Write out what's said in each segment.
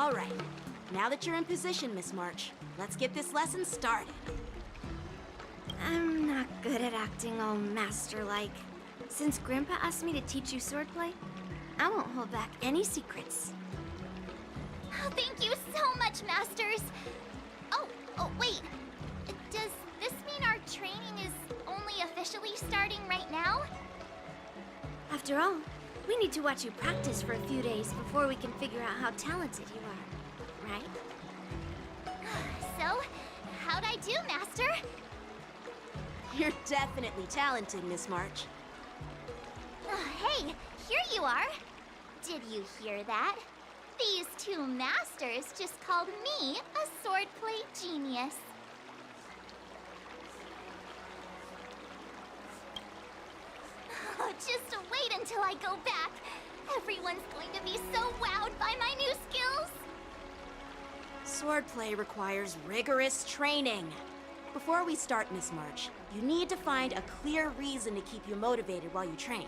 All right. Now that you're in position, Miss March, let's get this lesson started. I'm not good at acting all master-like. Since Grandpa asked me to teach you swordplay, I won't hold back any secrets. Oh, thank you so much, Masters! Oh, wait. Does this mean our training is only officially starting right now? After all, we need to watch you practice for a few days before we can figure out how talented you are, right? So, how'd I do, Master? You're definitely talented, Miss March. Hey, here you are. Did you hear that? These two masters just called me a swordplay genius. Oh, just wait until I go back. Everyone's going to be so wowed by my new skills. Swordplay requires rigorous training. Before we start, Miss March, you need to find a clear reason to keep you motivated while you train.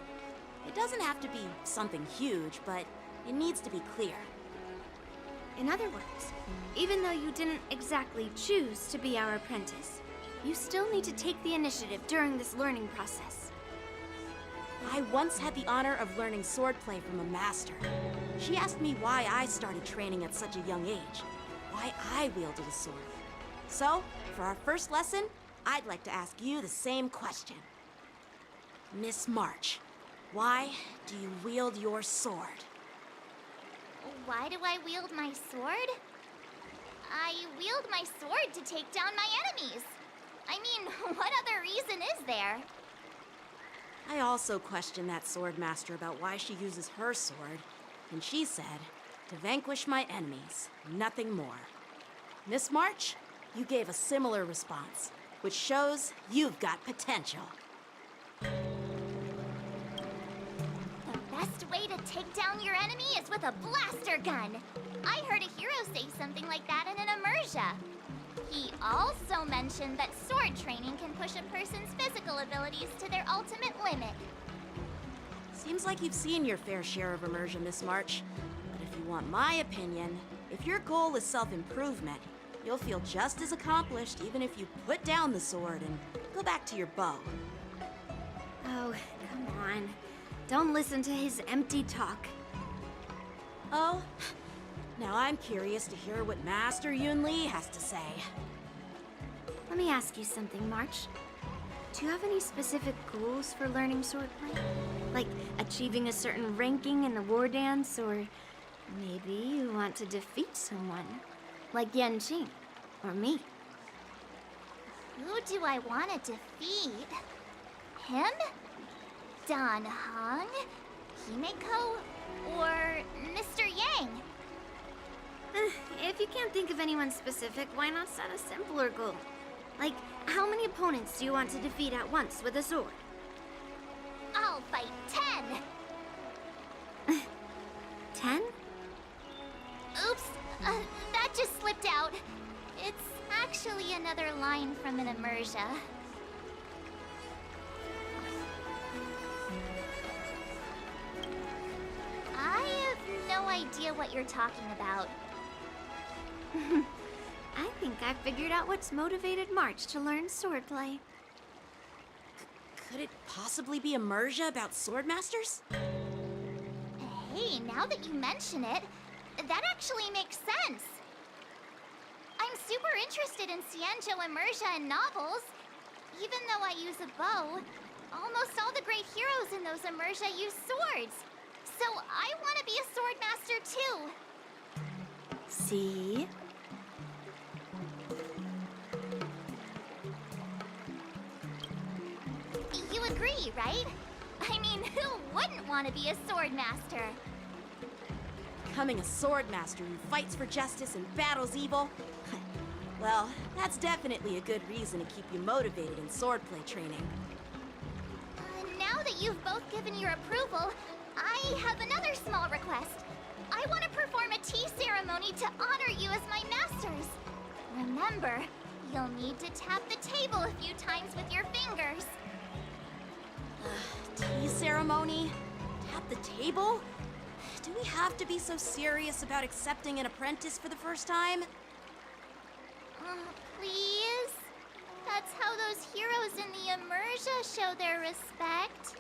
It doesn't have to be something huge, but it needs to be clear. In other words, even though you didn't exactly choose to be our apprentice, you still need to take the initiative during this learning process. I once had the honor of learning swordplay from a master. She asked me why I started training at such a young age, why I wielded a sword. So, for our first lesson, I'd like to ask you the same question. Miss March, why do you wield your sword? Why do I wield my sword? I wield my sword to take down my enemies. I mean, what other reason is there? I also questioned that sword master about why she uses her sword, and she said, to vanquish my enemies, nothing more. Miss March, you gave a similar response, which shows you've got potential. The best way to take down your enemy is with a blaster gun. I heard a hero say something like that in an immersia. He also mentioned that sword training can push a person's physical abilities to their ultimate limit. Seems like you've seen your fair share of immersion, Miss March. But if you want my opinion, if your goal is self-improvement, you'll feel just as accomplished even if you put down the sword and go back to your bow. Oh, come on. Don't listen to his empty talk. Oh, now I'm curious to hear what Master Yunli has to say. Let me ask you something, March. Do you have any specific goals for learning swordplay? Like achieving a certain ranking in the war dance, or maybe you want to defeat someone, like Yanqing, or me? Who do I want to defeat? Him? Dan Heng? Himeko? Or Mr. Yang? If you can't think of anyone specific, why not set a simpler goal? Like, how many opponents do you want to defeat at once with a sword? I'll fight 10! 10? Oops, that just slipped out. It's actually another line from an immersia. I have no idea what you're talking about. I think I figured out what's motivated March to learn swordplay. Could it possibly be immersia about swordmasters? Hey, now that you mention it, that actually makes sense. I'm super interested in Xianzhou immersia and novels. Even though I use a bow, almost all the great heroes in those immersia use swords. So I want to be a swordmaster too. See? You agree, right? I mean, who wouldn't want to be a swordmaster? Becoming a swordmaster who fights for justice and battles evil? Well, that's definitely a good reason to keep you motivated in swordplay training. Now that you've both given your approval, I have another small request. I want to perform a tea ceremony to honor you as my masters. Remember, you'll need to tap the table a few times with your fingers. Tea ceremony? Tap the table? Do we have to be so serious about accepting an apprentice for the first time? Please? That's how those heroes in the Immersia show their respect.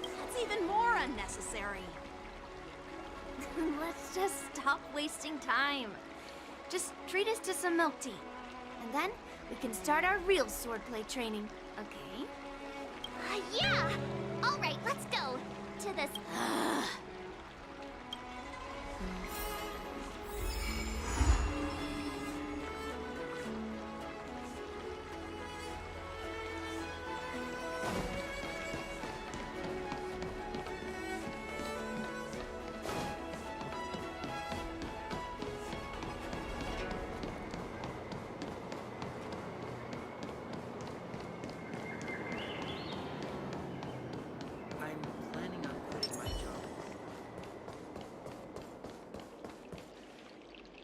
That's even more unnecessary. Let's just stop wasting time. Just treat us to some milk tea. And then we can start our real swordplay training, okay? Yeah! All right, let's go to this. I'm planning on quitting my job.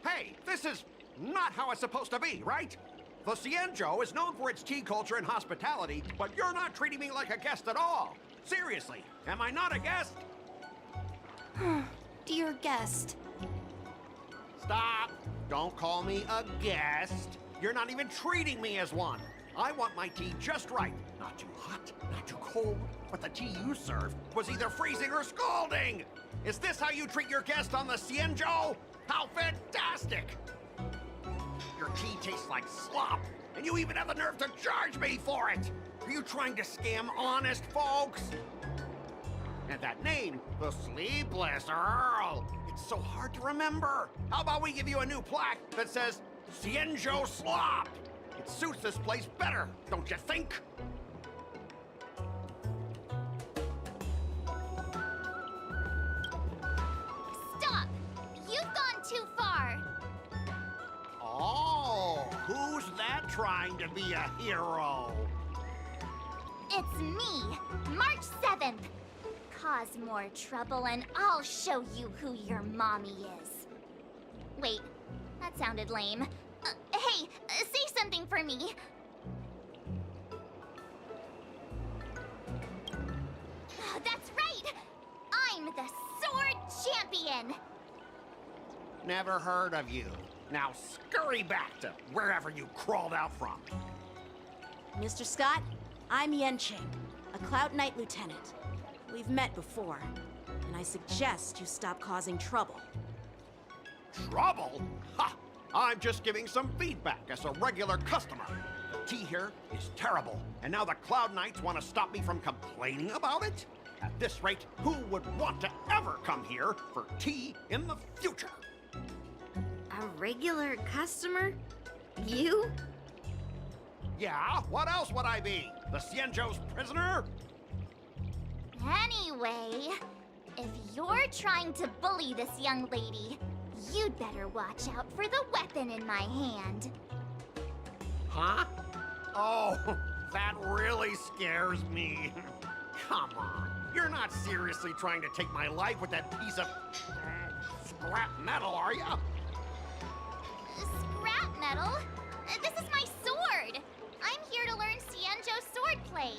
Hey, this is not how it's supposed to be, right? The Cienjo is known for its tea culture and hospitality, but you're not treating me like a guest at all. Seriously, am I not a guest? Dear guest. Stop! Don't call me a guest. You're not even treating me as one. I want my tea just right. Not too hot, not too cold, but the tea you served was either freezing or scalding. Is this how you treat your guest on the Cienjo? How fantastic! Your tea tastes like slop, and you even have the nerve to charge me for it! Are you trying to scam honest folks? And that name, the Sleepless Earl, it's so hard to remember. How about we give you a new plaque that says, Cienjo Slop? It suits this place better, don't you think? Stop! You've gone too far. Oh, who's that trying to be a hero? It's me, March 7th. Cause more trouble and I'll show you who your mommy is. Wait, that sounded lame. Hey, say something for me. That's right! I'm the Sword Champion! Never heard of you. Now scurry back to wherever you crawled out from. Mr. Scott, I'm Yenching, a Cloud Knight Lieutenant. We've met before, and I suggest you stop causing trouble. Trouble? Ha! I'm just giving some feedback as a regular customer. The tea here is terrible, and now the Cloud Knights want to stop me from complaining about it? At this rate, who would want to ever come here for tea in the future? A regular customer? You? Yeah, what else would I be? The Cienjo's prisoner? Anyway, if you're trying to bully this young lady, you'd better watch out for the weapon in my hand. Huh? Oh, that really scares me. Come on, you're not seriously trying to take my life with that piece of scrap metal, are you? Scrap metal? This is my sword! I'm here to learn Cienjo swordplay.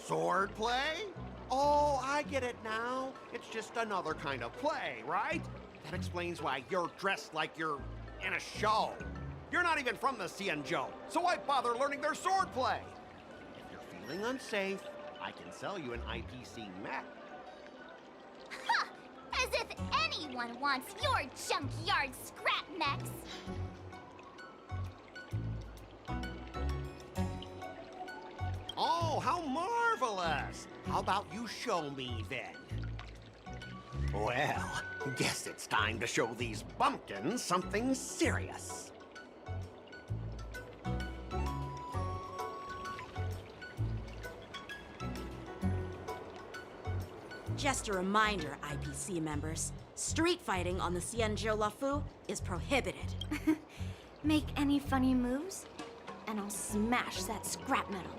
Swordplay? Oh, I get it now. It's just another kind of play, right? That explains why you're dressed like you're in a show. You're not even from the Cienjo, so why bother learning their swordplay? If you're feeling unsafe, I can sell you an IPC mech. Ha! As if anyone wants your junkyard scrap mechs! Oh, how marvelous! How about you show me then? Well, guess it's time to show these bumpkins something serious. Just a reminder, IPC members, street fighting on the Cienjo Lafu is prohibited. Make any funny moves, and I'll smash that scrap metal.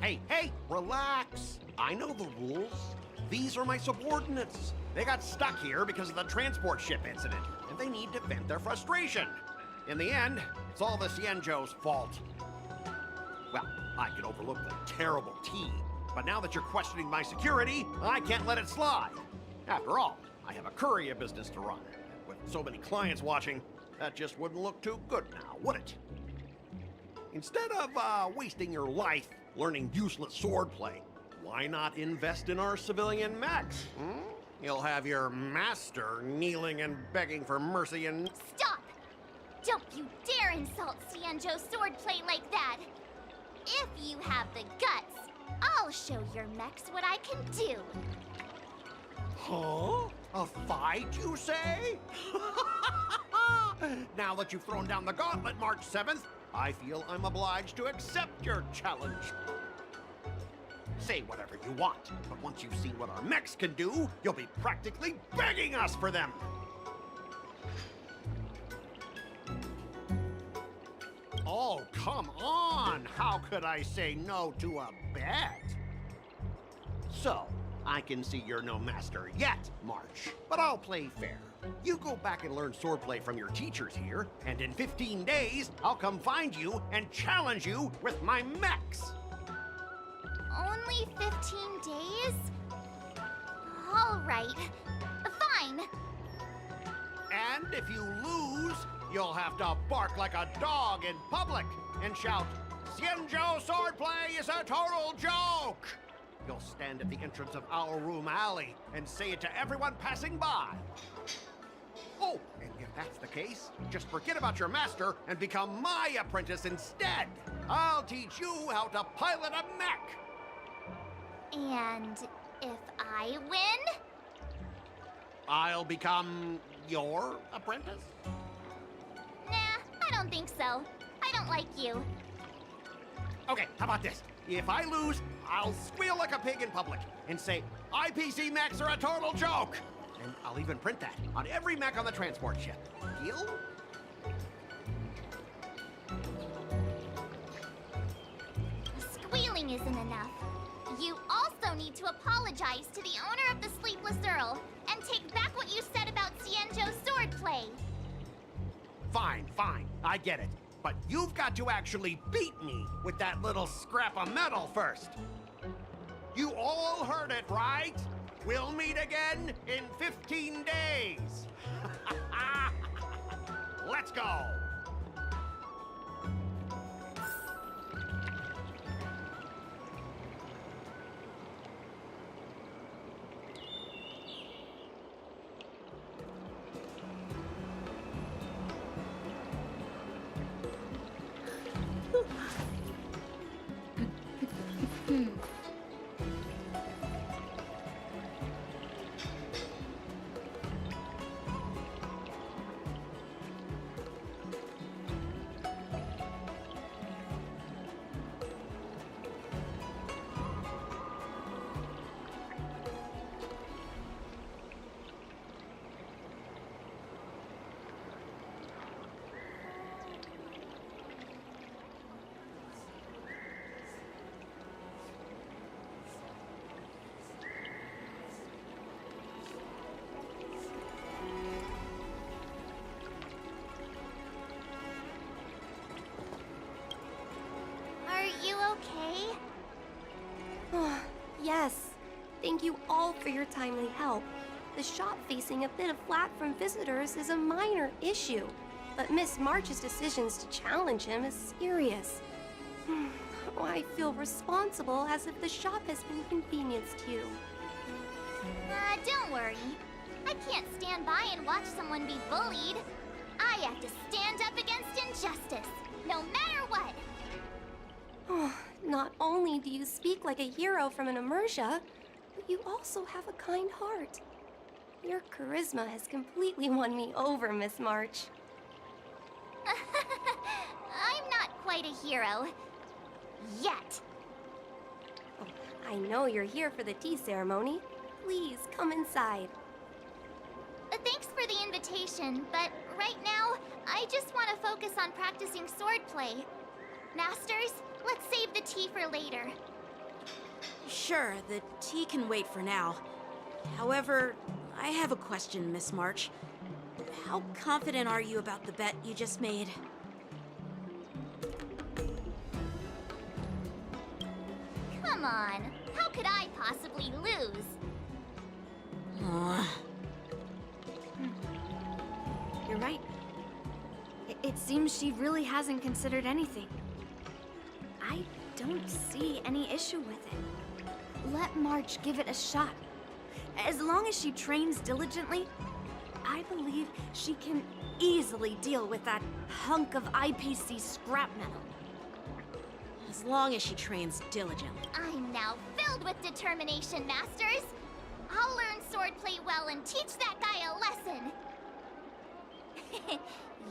Hey, relax. I know the rules. These are my subordinates. They got stuck here because of the transport ship incident, and they need to vent their frustration. In the end, it's all the Cienjo's fault. Well, I can overlook the terrible tea, but now that you're questioning my security, I can't let it slide. After all, I have a courier business to run. With so many clients watching, that just wouldn't look too good now, would it? Instead of wasting your life learning useless swordplay, why not invest in our civilian mechs? You'll have your master kneeling and begging for mercy and... Stop! Don't you dare insult Xianzhou's swordplay like that! If you have the guts, I'll show your mechs what I can do. Huh? A fight, you say? Now that you've thrown down the gauntlet, March 7th, I feel I'm obliged to accept your challenge. Say whatever you want, but once you've seen what our mechs can do, you'll be practically begging us for them. Oh, come on! How could I say no to a bet? So, I can see you're no master yet, March, but I'll play fair. You go back and learn swordplay from your teachers here, and in 15 days, I'll come find you and challenge you with my mechs. Only 15 days? All right. Fine. And if you lose, you'll have to bark like a dog in public and shout, "Xianzhou swordplay is a total joke!" You'll stand at the entrance of our room alley and say it to everyone passing by. Oh, and if that's the case, just forget about your master and become my apprentice instead. I'll teach you how to pilot a mech. And if I win? I'll become your apprentice? Nah, I don't think so. I don't like you. Okay, how about this? If I lose, I'll squeal like a pig in public and say, IPC mechs are a total joke! And I'll even print that on every mech on the transport ship. Deal? Squealing isn't enough. You also need to apologize to the owner of the Sleepless Earl and take back what you said about Xianzhou's swordplay. Fine, fine, I get it. But you've got to actually beat me with that little scrap of metal first. You all heard it, right? We'll meet again in 15 days. Let's go. Are you okay? Yes. Thank you all for your timely help. The shop facing a bit of flack from visitors is a minor issue, but Miss March's decisions to challenge him is serious. I feel responsible as if the shop has inconvenienced you. Don't worry. I can't stand by and watch someone be bullied. I have to stand up against injustice, no matter what. Not only do you speak like a hero from an immersia, but you also have a kind heart. Your charisma has completely won me over, Miss March. I'm not quite a hero. Yet. Oh, I know you're here for the tea ceremony. Please, come inside. Thanks for the invitation, but right now, I just want to focus on practicing swordplay. Masters, let's save the tea for later. Sure, the tea can wait for now. However, I have a question, Miss March. How confident are you about the bet you just made? Come on, how could I possibly lose? You're right. It seems she really hasn't considered anything. I don't see any issue with it. Let March give it a shot. As long as she trains diligently, I believe she can easily deal with that hunk of IPC scrap metal. As long as she trains diligently. I'm now filled with determination, Masters. I'll learn swordplay well and teach that guy a lesson.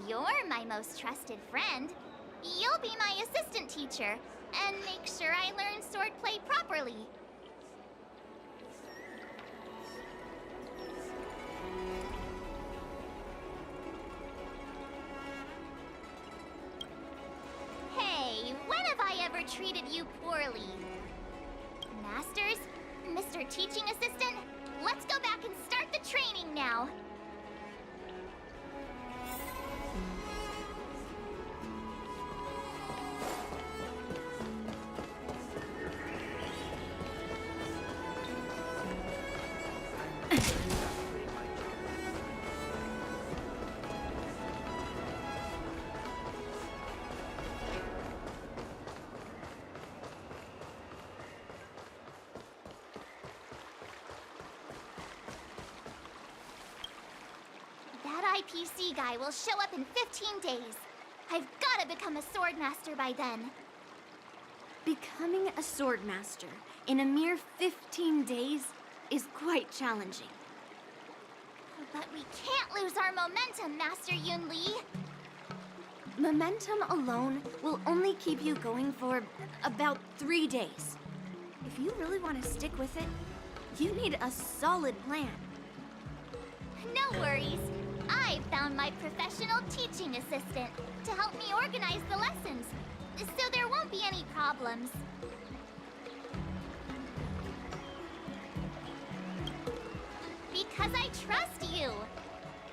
You're my most trusted friend. You'll be my assistant teacher and make sure I learn swordplay properly. Hey, when have I ever treated you poorly? Masters, Mr. Teaching Assistant, let's go back and start the training now. That IPC guy will show up in 15 days. I've got to become a swordmaster by then. Becoming a swordmaster in a mere 15 days is quite challenging. But we can't lose our momentum, Master Yun-Li. Momentum alone will only keep you going for about 3 days. If you really want to stick with it, you need a solid plan. No worries. I found my professional teaching assistant to help me organize the lessons, so there won't be any problems. Because I trust you.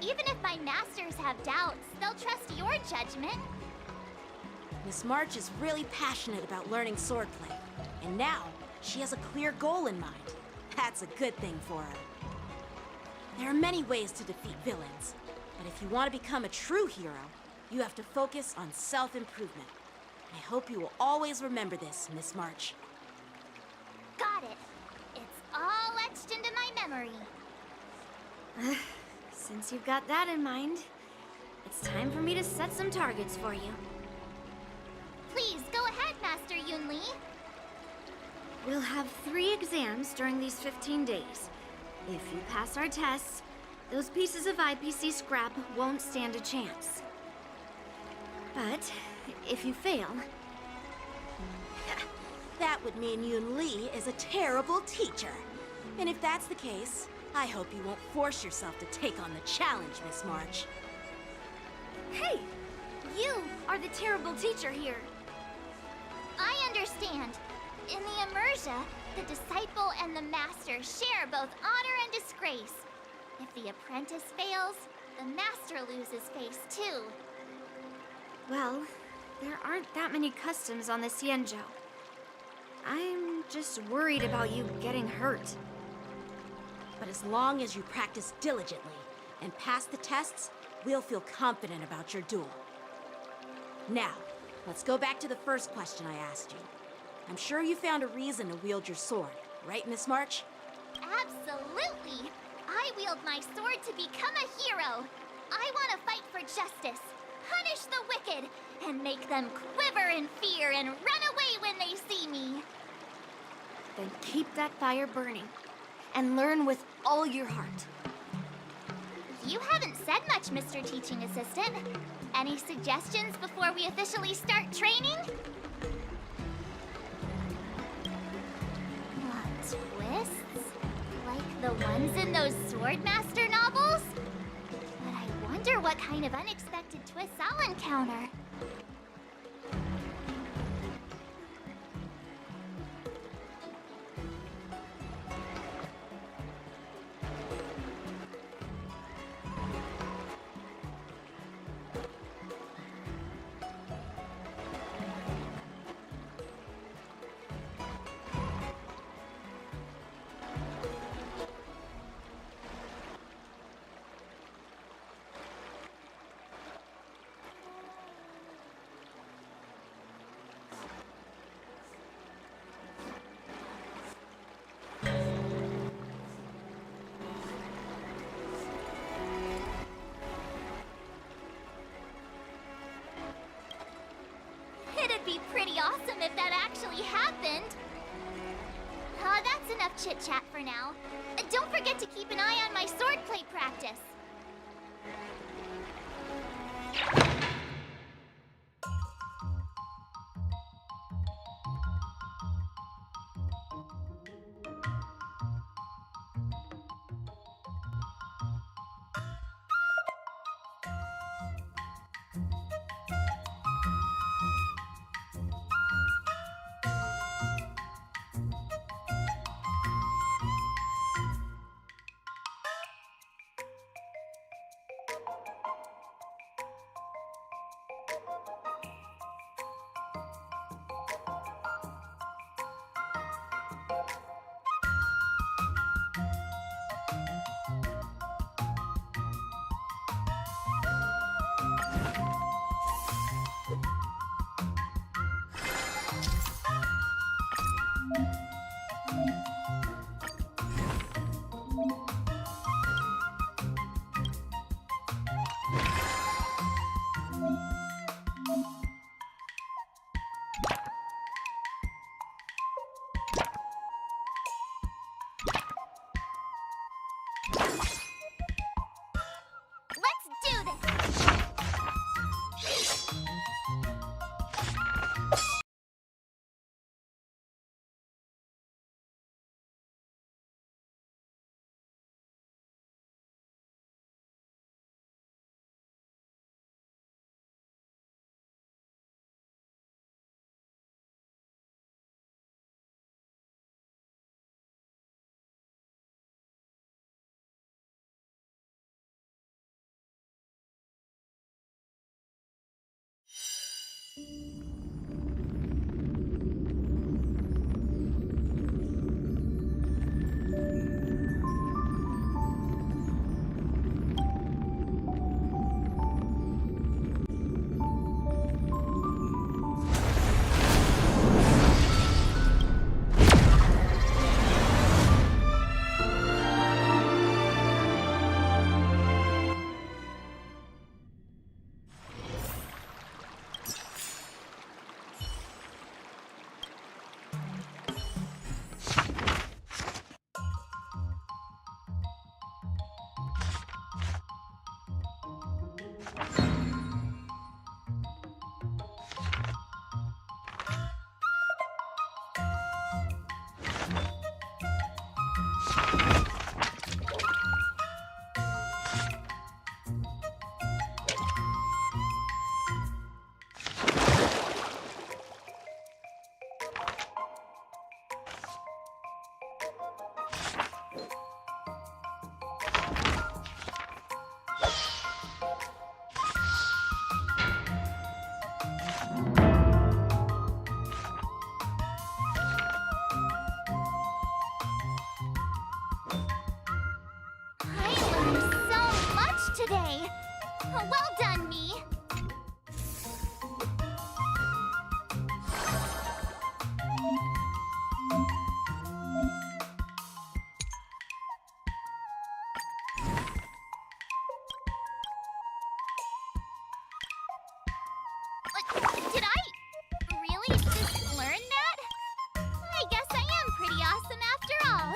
Even if my masters have doubts, they'll trust your judgment. Miss March is really passionate about learning swordplay, and now she has a clear goal in mind. That's a good thing for her. There are many ways to defeat villains, but if you want to become a true hero, you have to focus on self-improvement. I hope you will always remember this, Miss March. Got it. It's all etched into my memory. Since you've got that in mind, it's time for me to set some targets for you. Please, go ahead, Master Yun-Li. We'll have 3 exams during these 15 days. If you pass our tests, those pieces of IPC scrap won't stand a chance. But if you fail, That would mean Yun-Li is a terrible teacher. And if that's the case, I hope you won't force yourself to take on the challenge, Miss March. hey, you are the terrible teacher here. I understand. In the Immersia, the disciple and the master share both honor and disgrace. If the apprentice fails, the master loses face too. Well, there aren't that many customs on the Xianzhou. I'm just worried about you getting hurt. But as long as you practice diligently and pass the tests, we'll feel confident about your duel. Now, let's go back to the first question I asked you. I'm sure you found a reason to wield your sword, right, Miss March? Absolutely! I wield my sword to become a hero. I want to fight for justice, punish the wicked, and make them quiver in fear and run away when they see me. Then keep that fire burning and learn with all your heart. You haven't said much, Mr. Teaching Assistant. Any suggestions before we officially start training? What twists? Like the ones in those Swordmaster novels? But I wonder what kind of unexpected twists I'll encounter. chit-chat for now. Don't forget to keep an eye on my swordplay practice. Let's do this! Today. Well done, me. Did I really just learn that? I guess I am pretty awesome after all.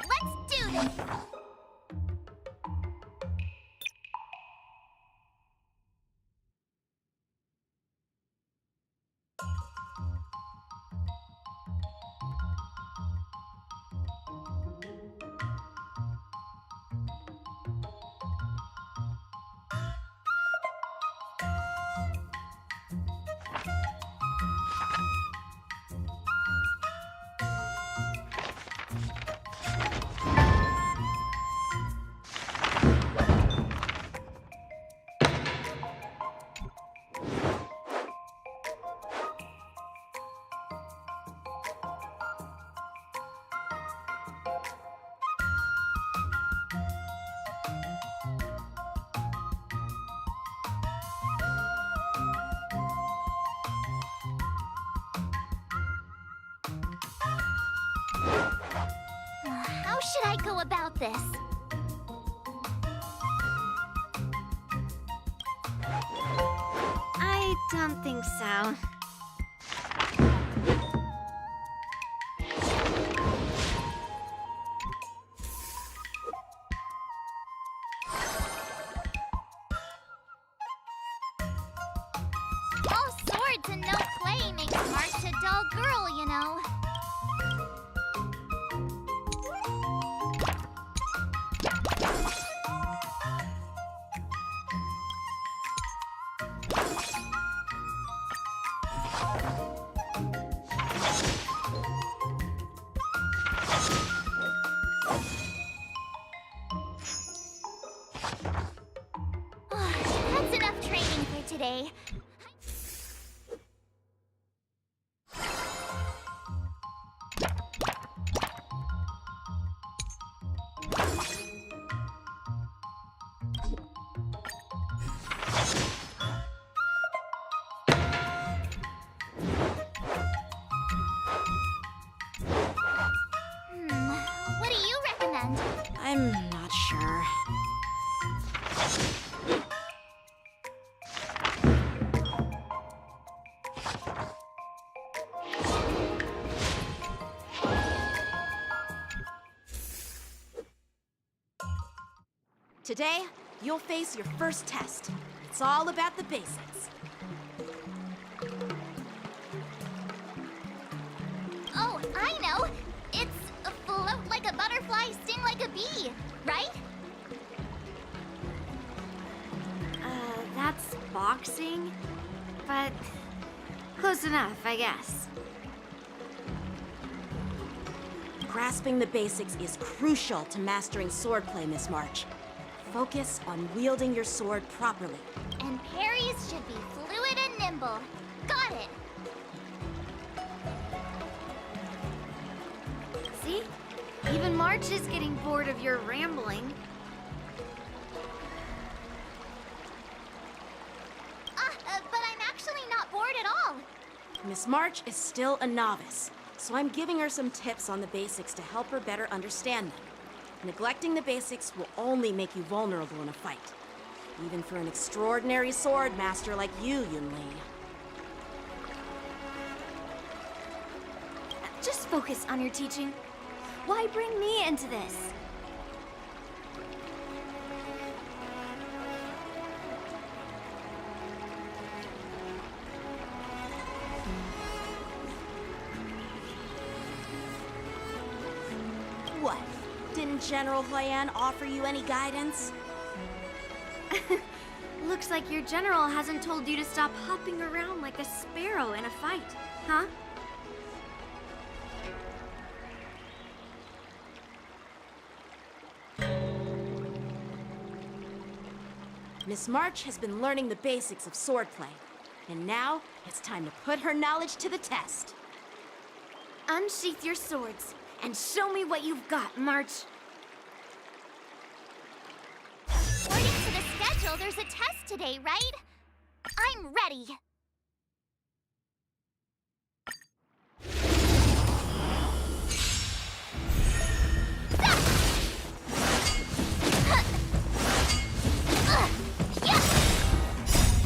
Let's do this! should I go about this? I don't think so. All swords and no play makes March a dull girl, you know. That's enough training for today. What do you recommend? I'm not sure. Today, you'll face your first test. It's all about the basics. Oh, I know! It's float like a butterfly, sting like a bee, right? That's boxing, but close enough, I guess. Grasping the basics is crucial to mastering swordplay, Miss March. Focus on wielding your sword properly. And parries should be fluid and nimble. Got it! See? Even March is getting bored of your rambling. But I'm actually not bored at all. Miss March is still a novice, so I'm giving her some tips on the basics to help her better understand them. Neglecting the basics will only make you vulnerable in a fight. Even for an extraordinary sword master like you, Yunli. Just focus on your teaching. Why bring me into this? What? Didn't General Huyan offer you any guidance? Looks like your general hasn't told you to stop hopping around like a sparrow in a fight, huh? Miss March has been learning the basics of swordplay, and now it's time to put her knowledge to the test. Unsheath your swords and show me what you've got, March. According to the schedule, there's a test today, right? I'm ready.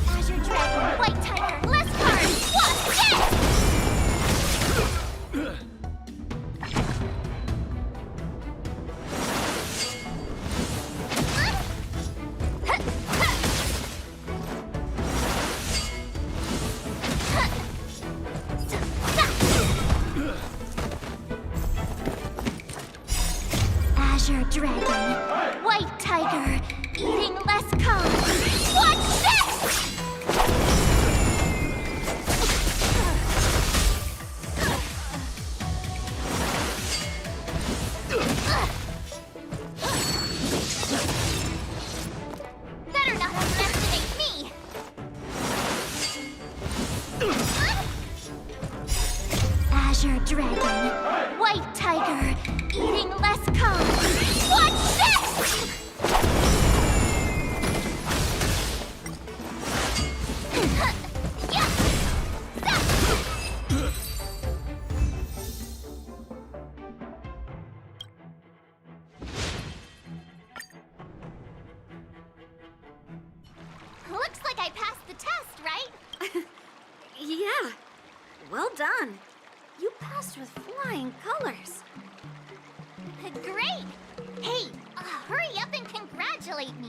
Azure Dragon, White Tiger, less cards! What's this? Azure Dragon, White Tiger, eating less cards. What's this? Better not underestimate me. Azure Dragon, White Tiger, eating less cards. What's this? March with flying colors. Great! Hey, hurry up and congratulate me.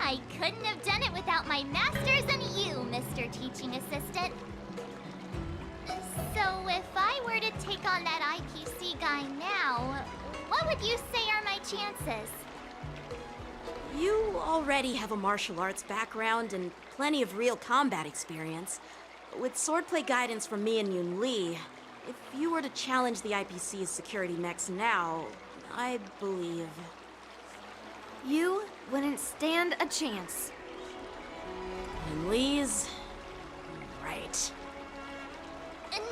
I couldn't have done it without my masters and you, Mr. Teaching Assistant. So if I were to take on that IPC guy now, what would you say are my chances? You already have a martial arts background and plenty of real combat experience. With swordplay guidance from me and Yoon Lee, if you were to challenge the IPC's security mechs now, I believe... You wouldn't stand a chance. Yoon Lee's... right.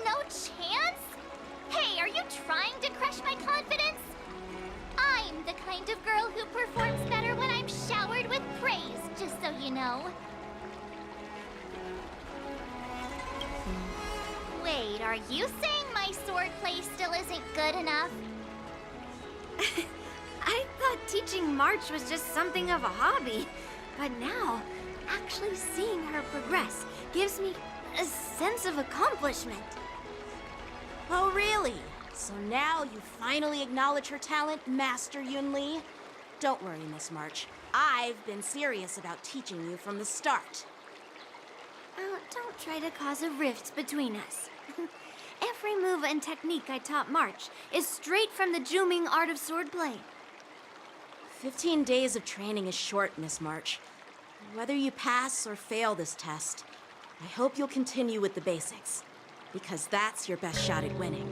No chance? Hey, are you trying to crush my confidence? I'm the kind of girl who performs better when I'm showered with praise, just so you know. Wait, are you saying my swordplay still isn't good enough? I thought teaching March was just something of a hobby, but now, actually seeing her progress gives me a sense of accomplishment. Oh, really? So now you finally acknowledge her talent, Master Yoon Lee? Don't worry, Miss March. I've been serious about teaching you from the start. Oh, don't try to cause a rift between us. Every move and technique I taught March is straight from the Juming art of swordplay. 15 days of training is short, Miss March. Whether you pass or fail this test, I hope you'll continue with the basics, because that's your best shot at winning.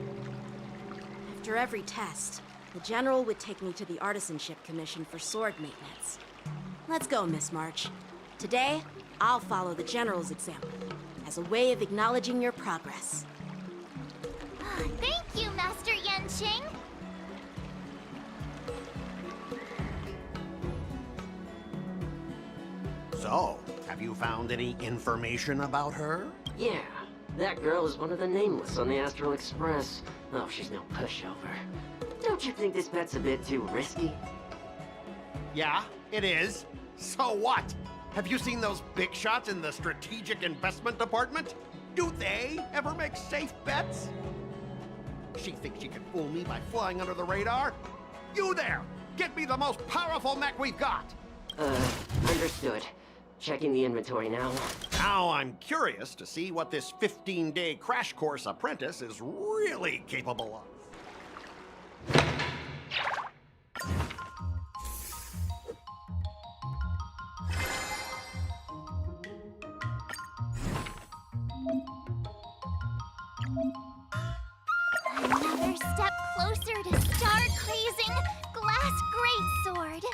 After every test, the General would take me to the Artisanship Commission for sword maintenance. Let's go, Miss March. Today, I'll follow the General's example, as a way of acknowledging your progress. Thank you, Master Yanqing. So, have you found any information about her? Yeah, that girl is one of the nameless on the Astral Express. Oh, she's no pushover. Don't you think this bet's a bit too risky? Yeah, it is. So what? Have you seen those big shots in the Strategic Investment Department? Do they ever make safe bets? She thinks she can fool me by flying under the radar? You there! Get me the most powerful mech we've got! Understood. Checking the inventory now. Now I'm curious to see what this 15-day crash course apprentice is really capable of. Another step closer to star-crazing Glass Greatsword.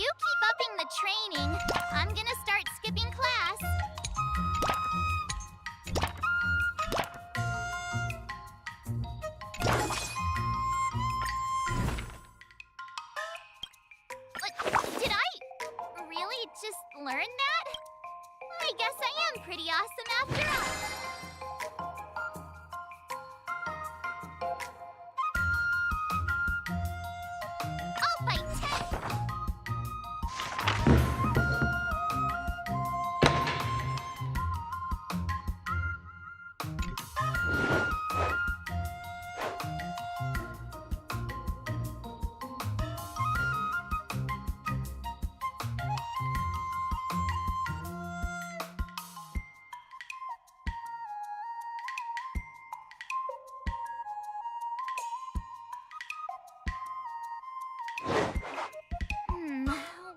you keep upping the training, I'm gonna start skipping class. Did I really just learn that? I guess I am pretty awesome after all. I'll fight 10.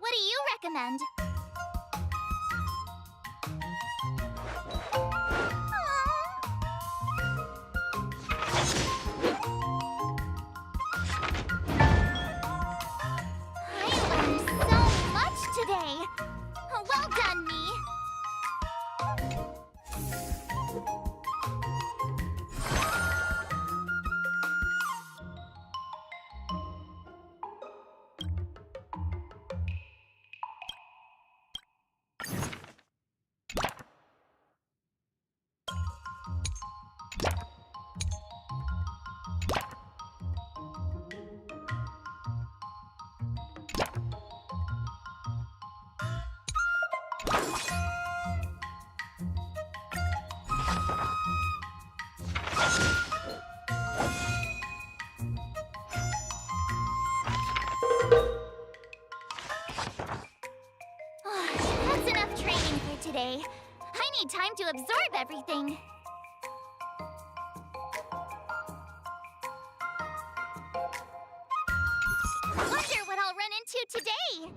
What do you recommend? I learned so much today. Well done, me. That's enough training for today. I need time to absorb everything. Wonder what I'll run into today.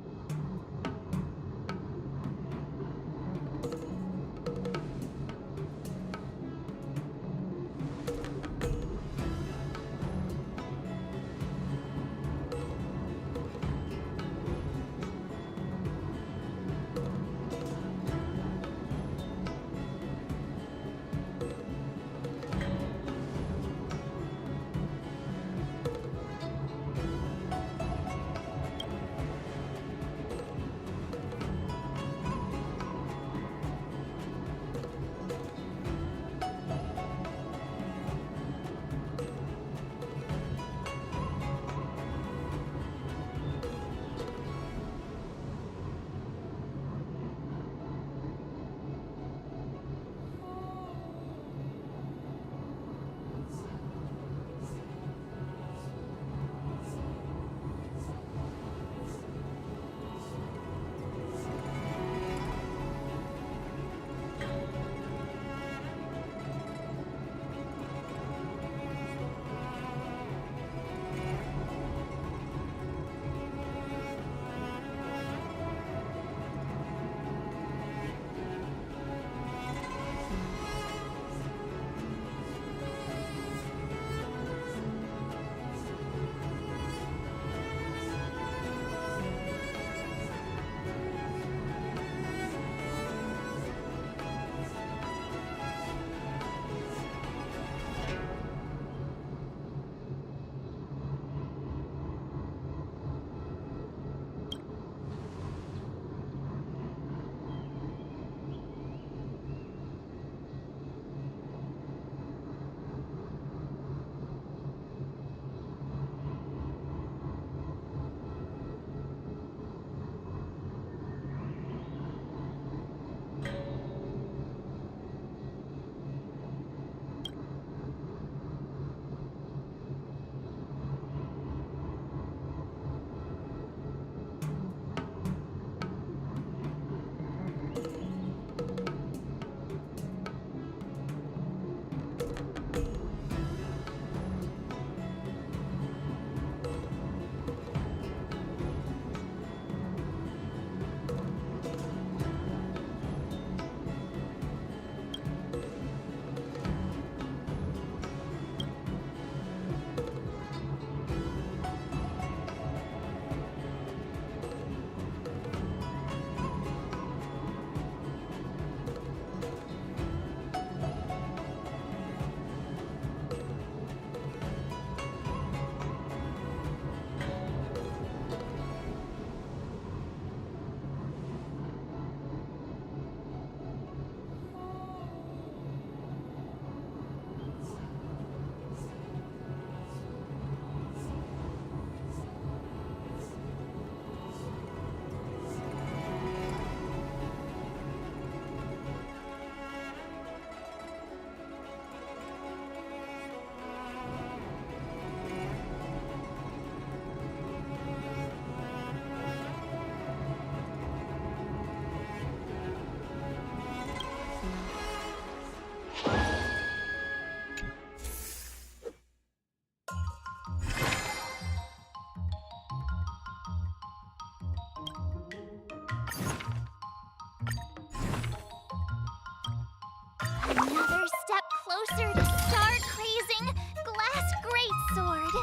Another step closer to star-crazing glass greatsword.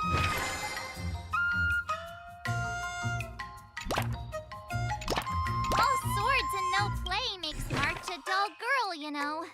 All swords and no play makes March a dull girl, you know.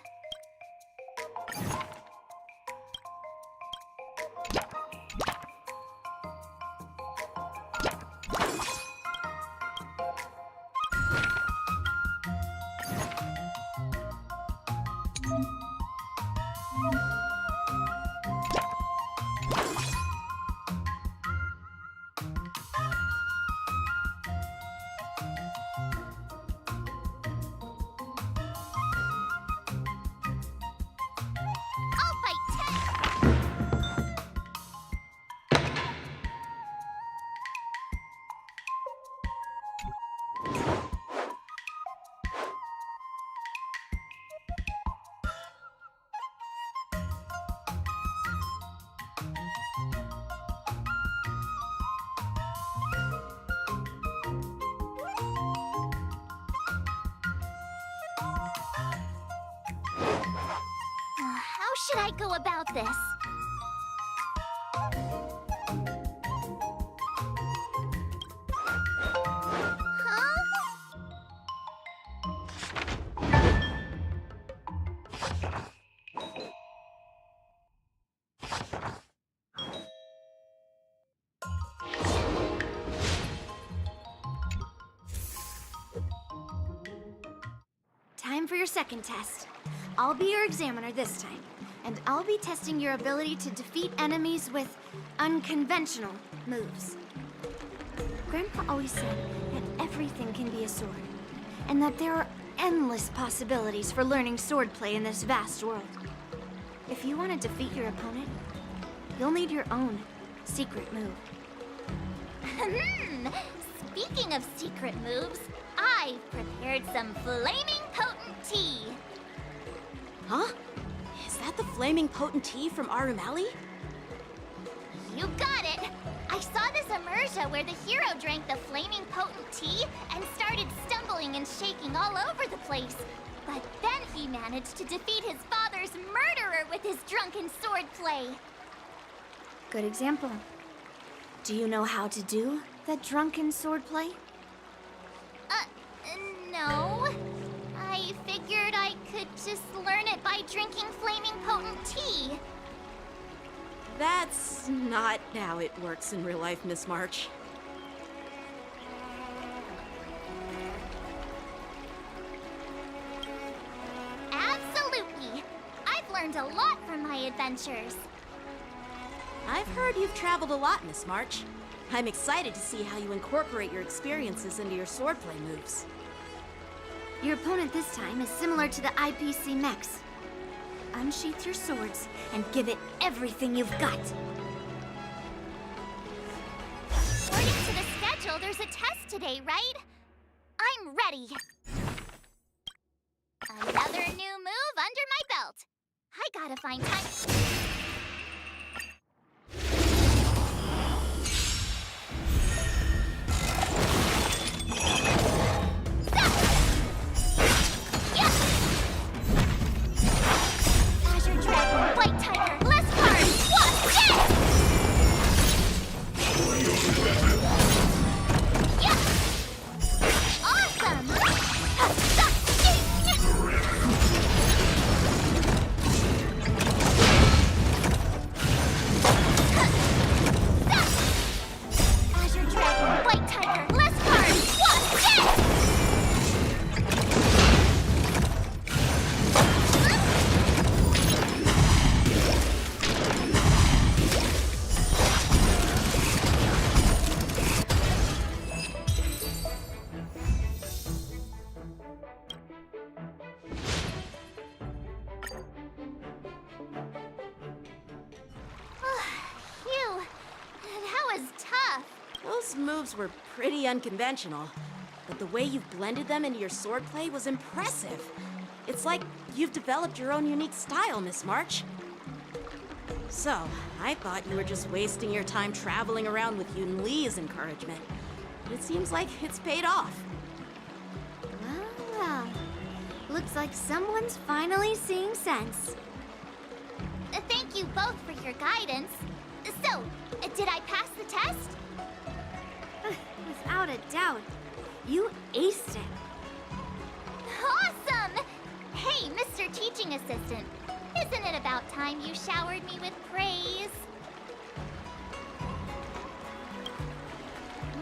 I'll fight 10. How should I go about this? Huh? Time for your second test. I'll be your examiner this time, and I'll be testing your ability to defeat enemies with unconventional moves. Grandpa always said that everything can be a sword, and that there are endless possibilities for learning swordplay in this vast world. If you want to defeat your opponent, you'll need your own secret move. Speaking of secret moves, I've prepared some flaming potent tea. Huh? Is that the flaming potent tea from Arumali? You got it! I saw this immersion where the hero drank the flaming potent tea and started stumbling and shaking all over the place. But then he managed to defeat his father's murderer with his drunken swordplay. Good example. Do you know how to do the drunken swordplay? No. I figured I could just learn it by drinking flaming potent tea. That's not how it works in real life, Miss March. Absolutely. I've learned a lot from my adventures. I've heard you've traveled a lot, Miss March. I'm excited to see how you incorporate your experiences into your swordplay moves. Your opponent this time is similar to the IPC mechs. Unsheath your swords and give it everything you've got. According to the schedule, there's a test today, right? I'm ready. Another new move under my belt. I gotta find time. Those moves were pretty unconventional, but the way you've blended them into your swordplay was impressive. It's like you've developed your own unique style, Miss March. So, I thought you were just wasting your time traveling around with Yun Li's encouragement. But it seems like it's paid off. Well, well. Looks like someone's finally seeing sense. Thank you both for your guidance. So, did I pass the test? Without a doubt, you aced it. Awesome! Hey, Mr. Teaching Assistant, isn't it about time you showered me with praise?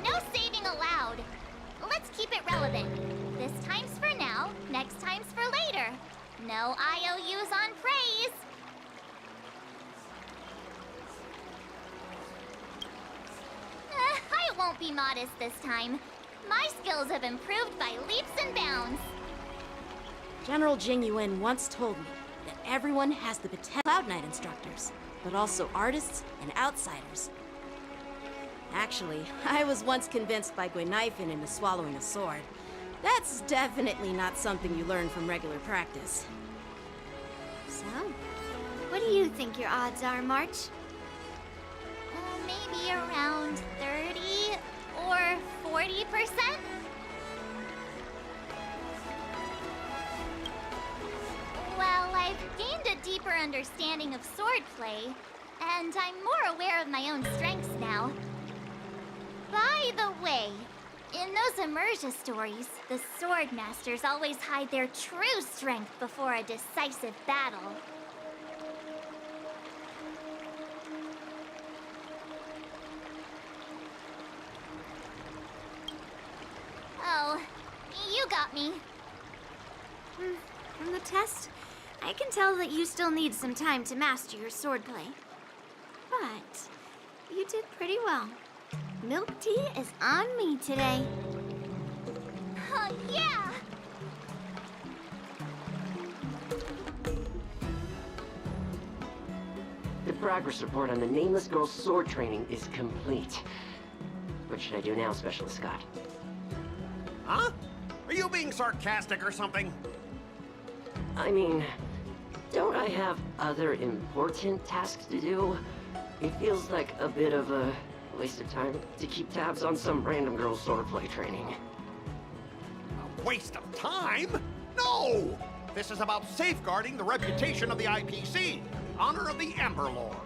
No saving allowed. Let's keep it relevant. This time's for now, next time's for later. No IOUs on praise. I won't be modest this time. My skills have improved by leaps and bounds. General Jing Yuan once told me that everyone has the potential Cloud Knight instructors, but also artists and outsiders. Actually, I was once convinced by Guinaifen into swallowing a sword. That's definitely not something you learn from regular practice. So, what do you think your odds are, March? Maybe around 30 or 40%? Well, I've gained a deeper understanding of swordplay, and I'm more aware of my own strengths now. By the way, in those Immersia stories, the sword masters always hide their true strength before a decisive battle. Oh, you got me. From the test, I can tell that you still need some time to master your swordplay. But you did pretty well. Milk tea is on me today. Yeah! The progress report on the Nameless Girl's sword training is complete. What should I do now, Specialist Scott? Huh? Are you being sarcastic or something? I mean, don't I have other important tasks to do? It feels like a bit of a waste of time to keep tabs on some random girl's swordplay training. A waste of time? No! This is about safeguarding the reputation of the IPC, in honor of the Ember Lord.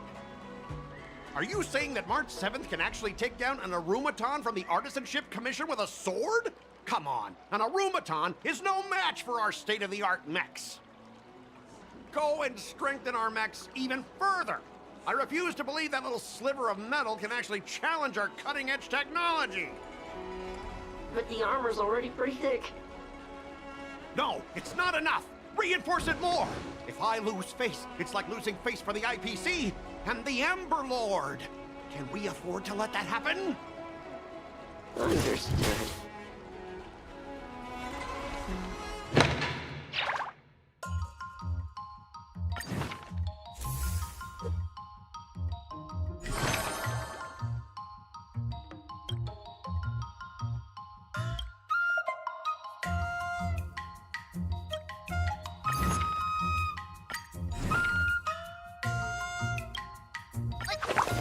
Are you saying that March 7th can actually take down an Arumaton from the Artisanship Commission with a sword? Come on, an Arumaton is no match for our state-of-the-art mechs. Go and strengthen our mechs even further. I refuse to believe that little sliver of metal can actually challenge our cutting-edge technology. But the armor's already pretty thick. No, it's not enough. Reinforce it more. If I lose face, it's like losing face for the IPC and the Ember Lord. Can we afford to let that happen? Understood.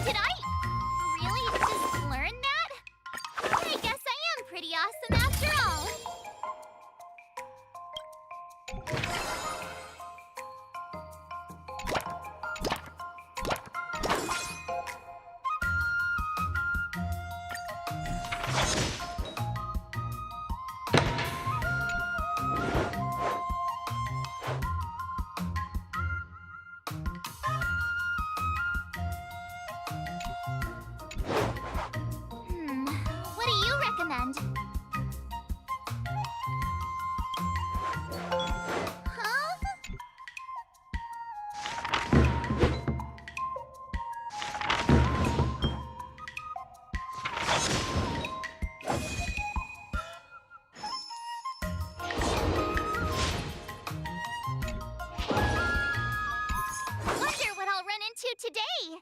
Did I really just learn that? I guess I am pretty awesome after all. What do you recommend? Huh? Wonder what I'll run into today.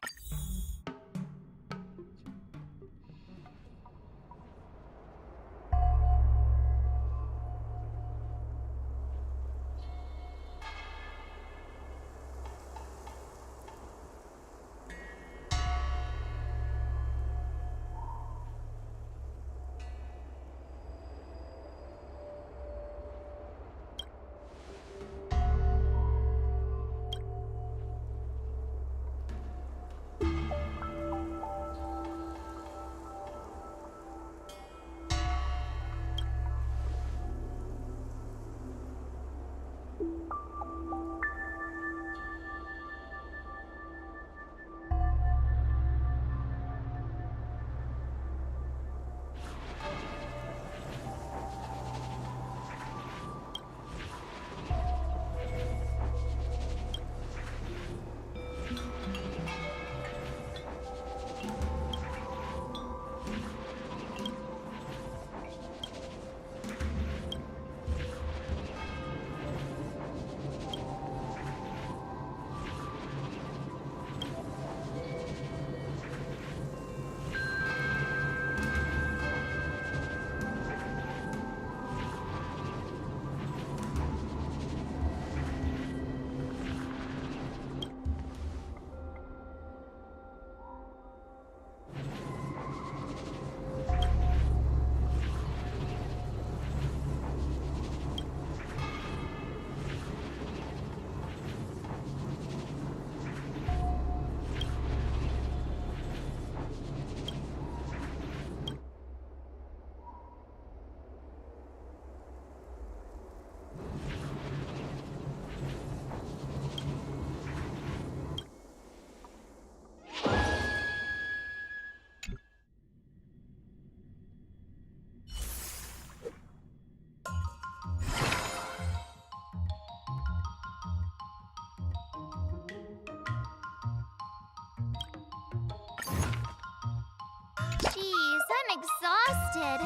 exhausted.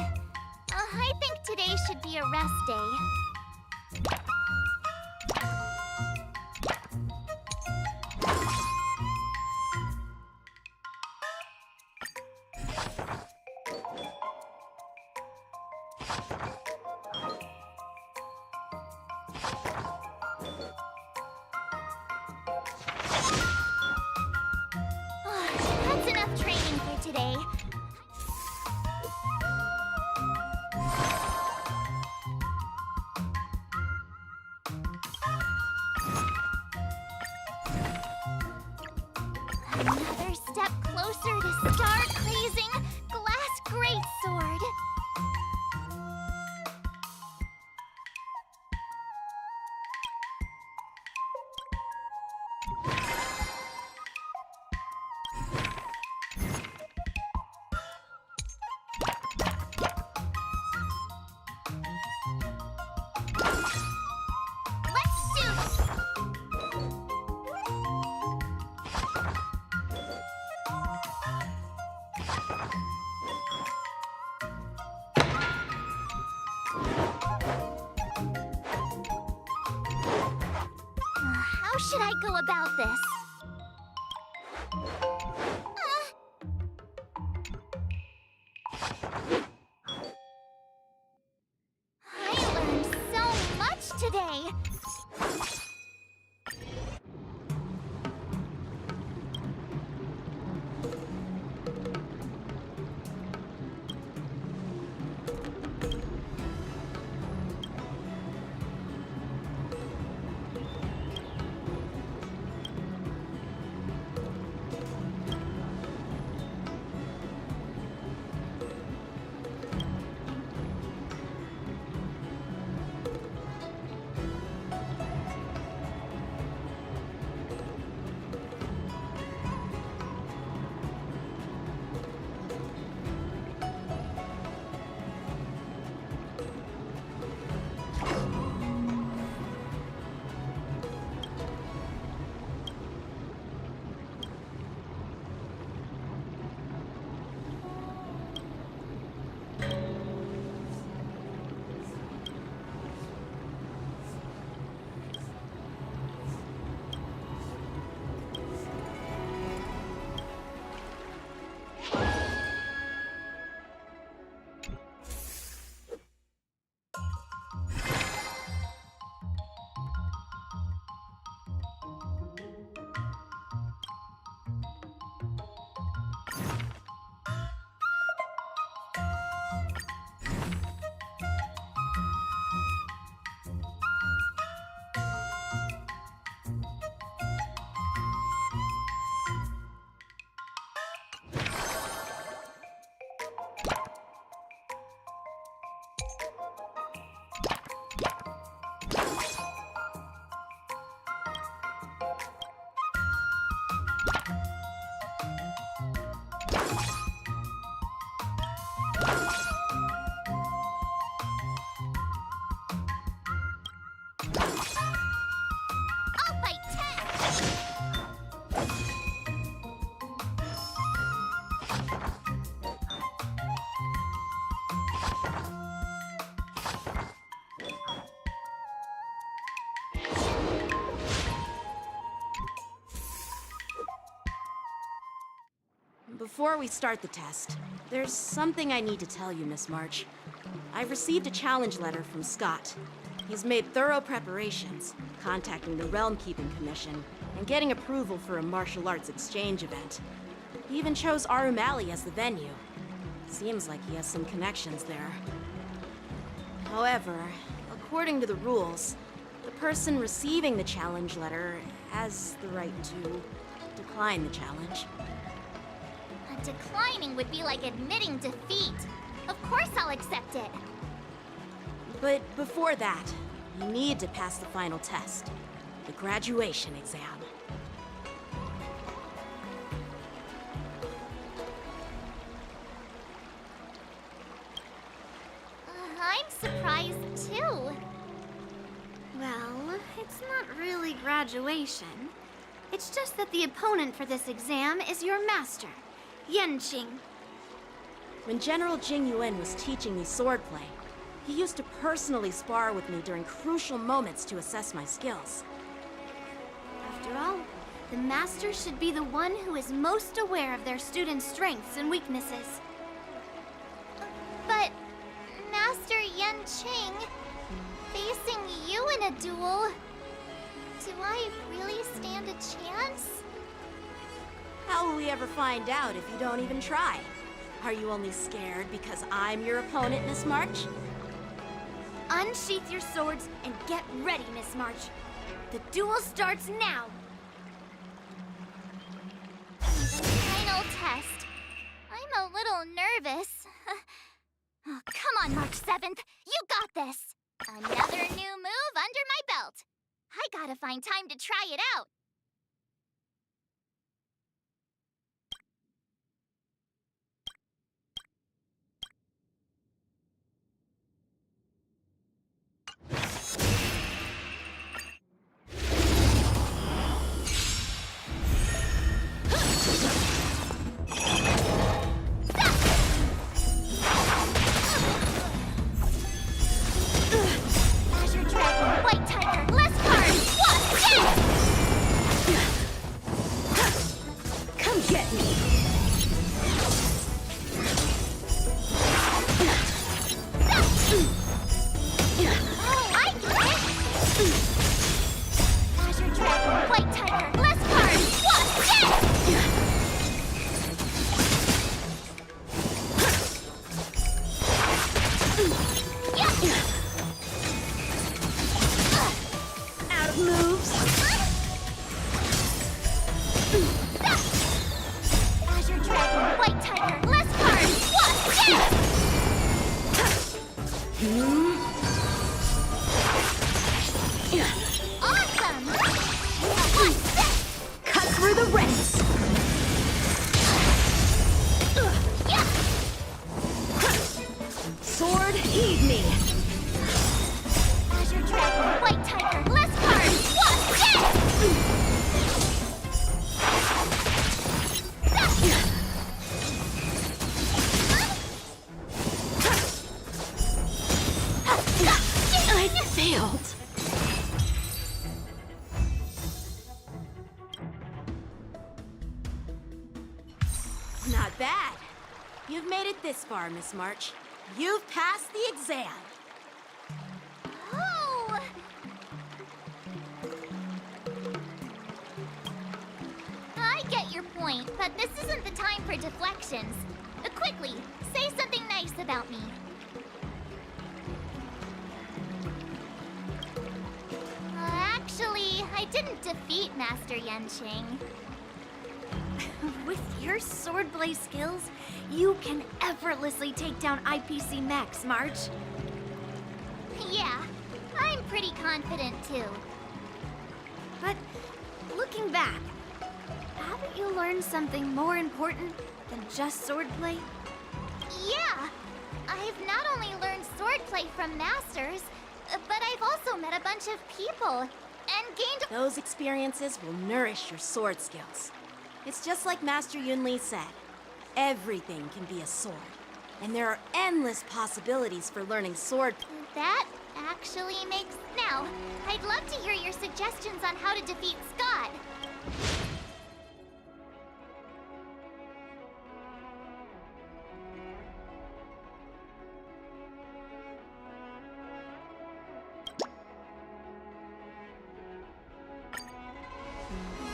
I think today should be a rest day. That's enough training for today. Another step closer to star-crazing Glass Greatsword. Let's do this! How should I go about this? I learned so much today. I'll fight tag! Before we start the test, there's something I need to tell you, Miss March. I've received a challenge letter from Scott. He's made thorough preparations, contacting the Realm Keeping Commission, and getting approval for a martial arts exchange event. He even chose Arumali as the venue. Seems like he has some connections there. However, according to the rules, the person receiving the challenge letter has the right to decline the challenge. Declining would be like admitting defeat. Of course I'll accept it. But before that, you need to pass the final test, the graduation exam. I'm surprised too. Well, it's not really graduation. It's just that the opponent for this exam is your master, Yenqing. When General Jing Yuan was teaching me swordplay, he used to personally spar with me during crucial moments to assess my skills. After all, the master should be the one who is most aware of their students' strengths and weaknesses. But, Master Yan Qing, facing you in a duel, do I really stand a chance? How will we ever find out if you don't even try? Are you only scared because I'm your opponent, Miss March? Unsheath your swords and get ready, Miss March. The duel starts now! Final test. I'm a little nervous. Oh, come on, March 7th. You got this. Another new move under my belt. I gotta find time to try it out. Azure Dragon, White Tiger, less cards. What? Come get me! Oh, I get it. Azure Dragon, White Tiger, less cards. What? Out of moves! Azure Dragon, White Tiger, less cards. What? Awesome! Now what's this? Cut through the ranks! Yeah! Sword, heed me! Azure Dragon, White Tiger, less cards. What's this? I failed! Not bad. You've made it this far, Miss March. You've passed the exam. Oh! I get your point, but this isn't the time for deflections. Quickly, say something nice about me. Actually, I didn't defeat Master Yanqing. With your swordplay skills, you can effortlessly take down IPC Max, March. Yeah, I'm pretty confident too. But looking back, haven't you learned something more important than just swordplay? Yeah, I've not only learned swordplay from masters, but I've also met a bunch of people and gained. Those experiences will nourish your sword skills. It's just like Master Yunli said. Everything can be a sword. And there are endless possibilities for learning sword. That actually makes. Now, I'd love to hear your suggestions on how to defeat Scott.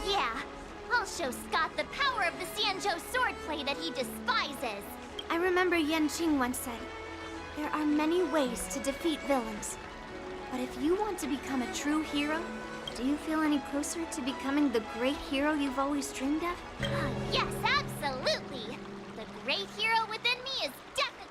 Yeah, I'll show Scott the power of the Xianzhou swordplay that he despises. I remember Yan Qing once said, there are many ways to defeat villains. But if you want to become a true hero, do you feel any closer to becoming the great hero you've always dreamed of? Yes, absolutely. The great hero within me is definitely.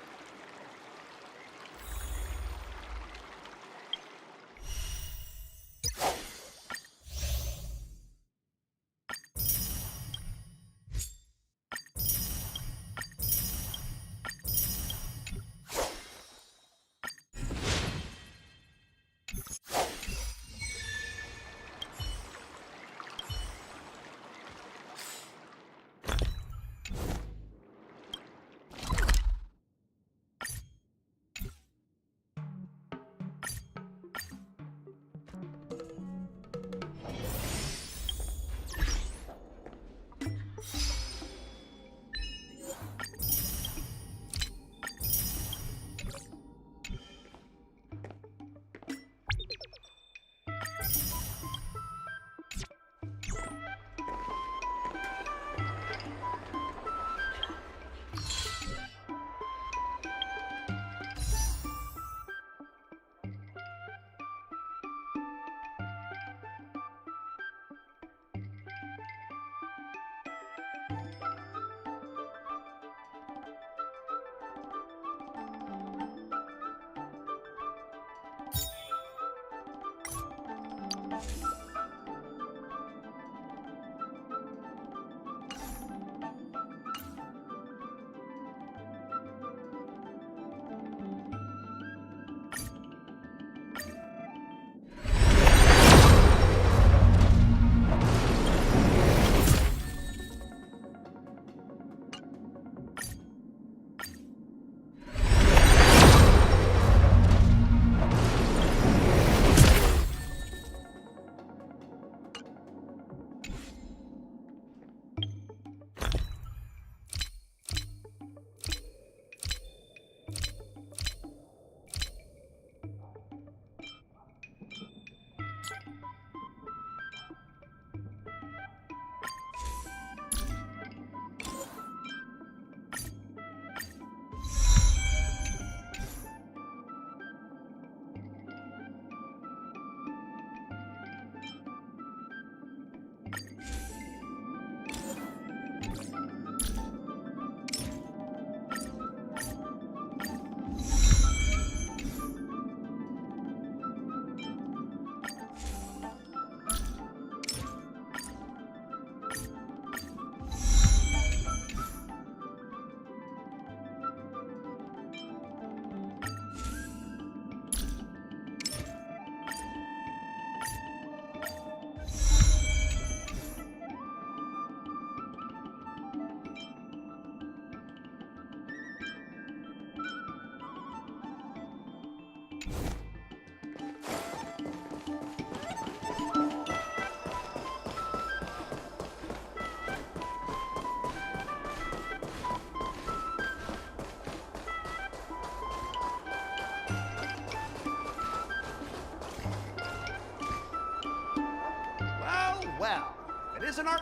Well, it isn't our...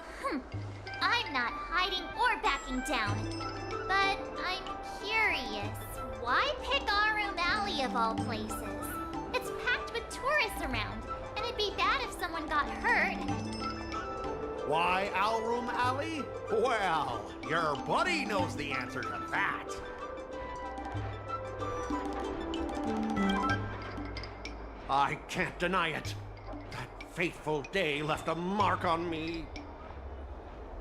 I'm not hiding or backing down. But I'm curious. Why pick Arum Alley of all places? It's packed with tourists around, and it'd be bad if someone got hurt. Why Alroom Alley? Well, your buddy knows the answer to that. I can't deny it. That fateful day left a mark on me.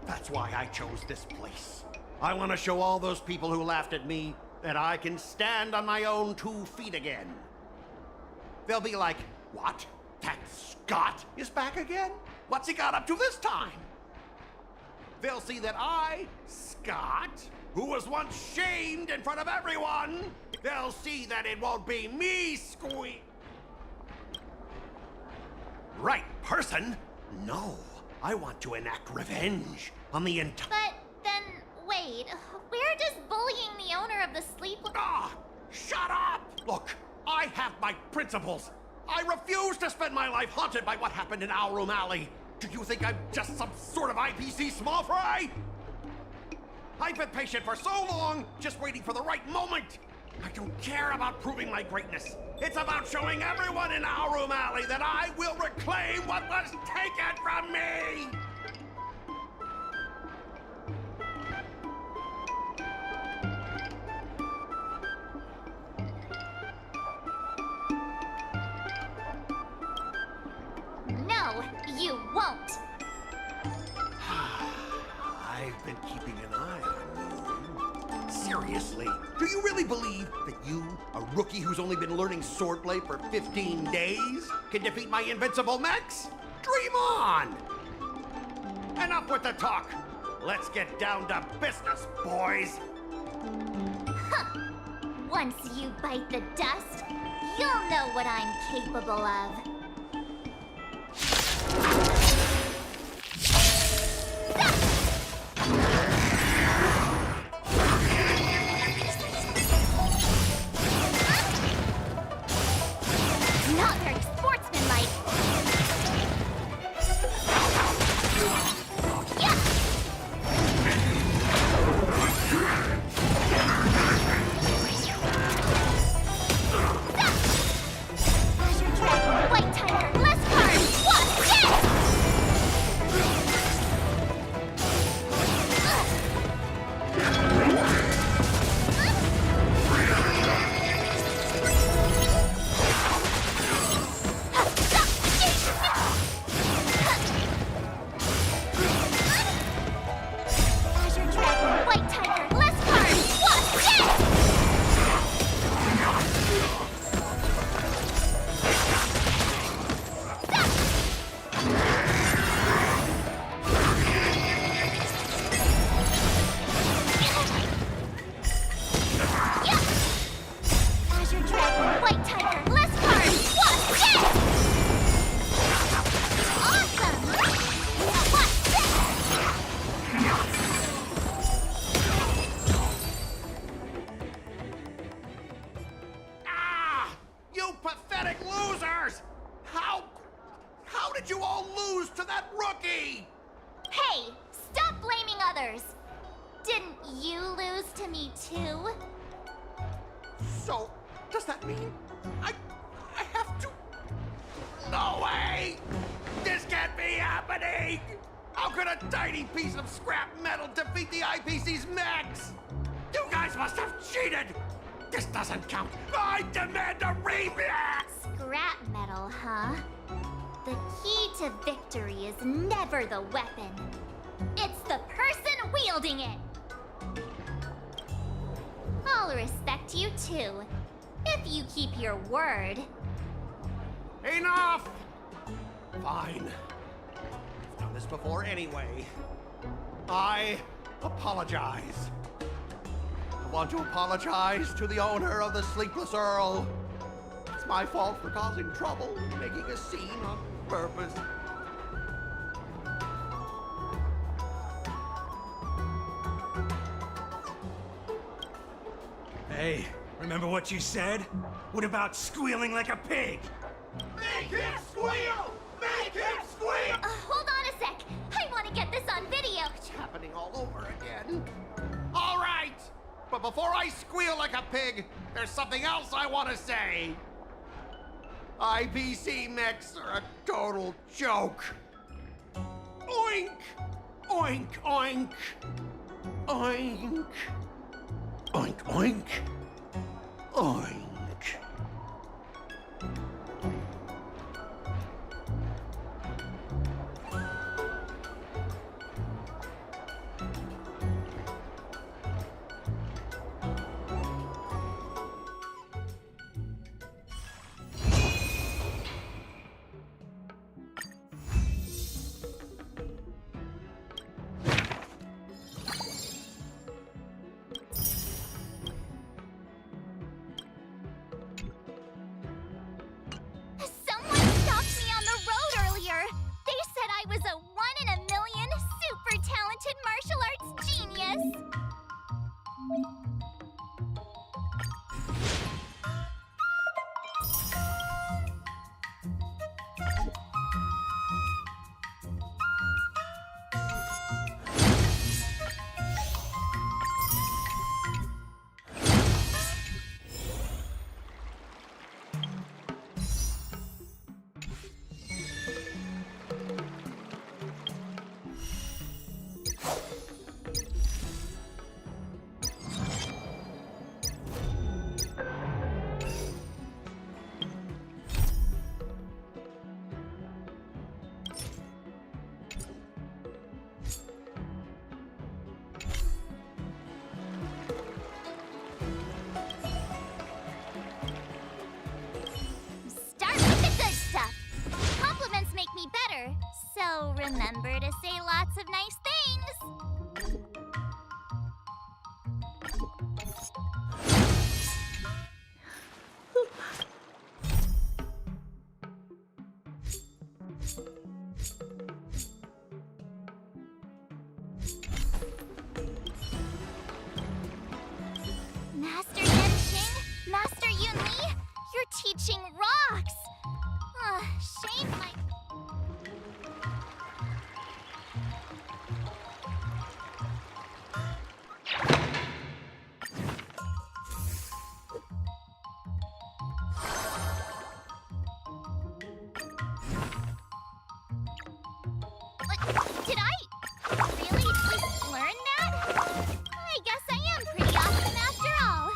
That's why I chose this place. I want to show all those people who laughed at me that I can stand on my own 2 feet again. They'll be like, what? That Scott is back again? What's he got up to this time? They'll see that I, Scott, who was once shamed in front of everyone, they'll see that it won't be me, right person? No, I want to enact revenge on the entire... But then, wait, where does bullying the owner of the sleep... Ah! Shut up! Look, I have my principles. I refuse to spend my life haunted by what happened in Alroom Alley. Do you think I'm just some sort of IPC small fry? I've been patient for so long, just waiting for the right moment. I don't care about proving my greatness. It's about showing everyone in Alroom Alley that I will reclaim what was taken from me! No, you won't. I've been keeping an eye on you. Seriously, do you really believe that you, a rookie who's only been learning swordplay for 15 days, can defeat my invincible mechs? Dream on! Enough with the talk. Let's get down to business, boys. Once you bite the dust, you'll know what I'm capable of. Not very sportsmanlike. Yeah! Azure Dragon, White Tiger, less cards! What's this? Azure Dragon, White Tiger, less cards! What's this? Azure Dragon, White Tiger, less cards! What's this? Awesome! What's this? Ah! You pathetic losers! How did you all lose to that rookie? Hey, stop blaming others! Didn't you lose to me too? So, does that mean I have to... No way! This can't be happening! How could a tiny piece of scrap metal defeat the IPC's mechs? You guys must have cheated! This doesn't count! I demand a rematch! Scrap metal, huh? The key to victory is never the weapon. It's the person wielding it! I'll respect you too, if you keep your word. Enough! Fine. I've done this before anyway. I apologize. I want to apologize to the owner of the Sleepless Earl. It's my fault for causing trouble, making a scene on purpose. Hey, remember what you said? What about squealing like a pig? Make him squeal! Make him squeal! Hold on a sec. I want to get this on video. It's happening all over again. All right! But before I squeal like a pig, there's something else I want to say. IPC mechs are a total joke. Oink! Oink, oink! Oink! Oink, oink! Oink! Someone stopped me on the road earlier. They said I was a 1-in-a-million super talented martial arts genius. Start with the good stuff. Compliments make me better, so remember to say lots of nice things. Master Yenshing, Master Yunli, your teaching rocks. Shame my... Did I really just learn that? I guess I am pretty awesome after all.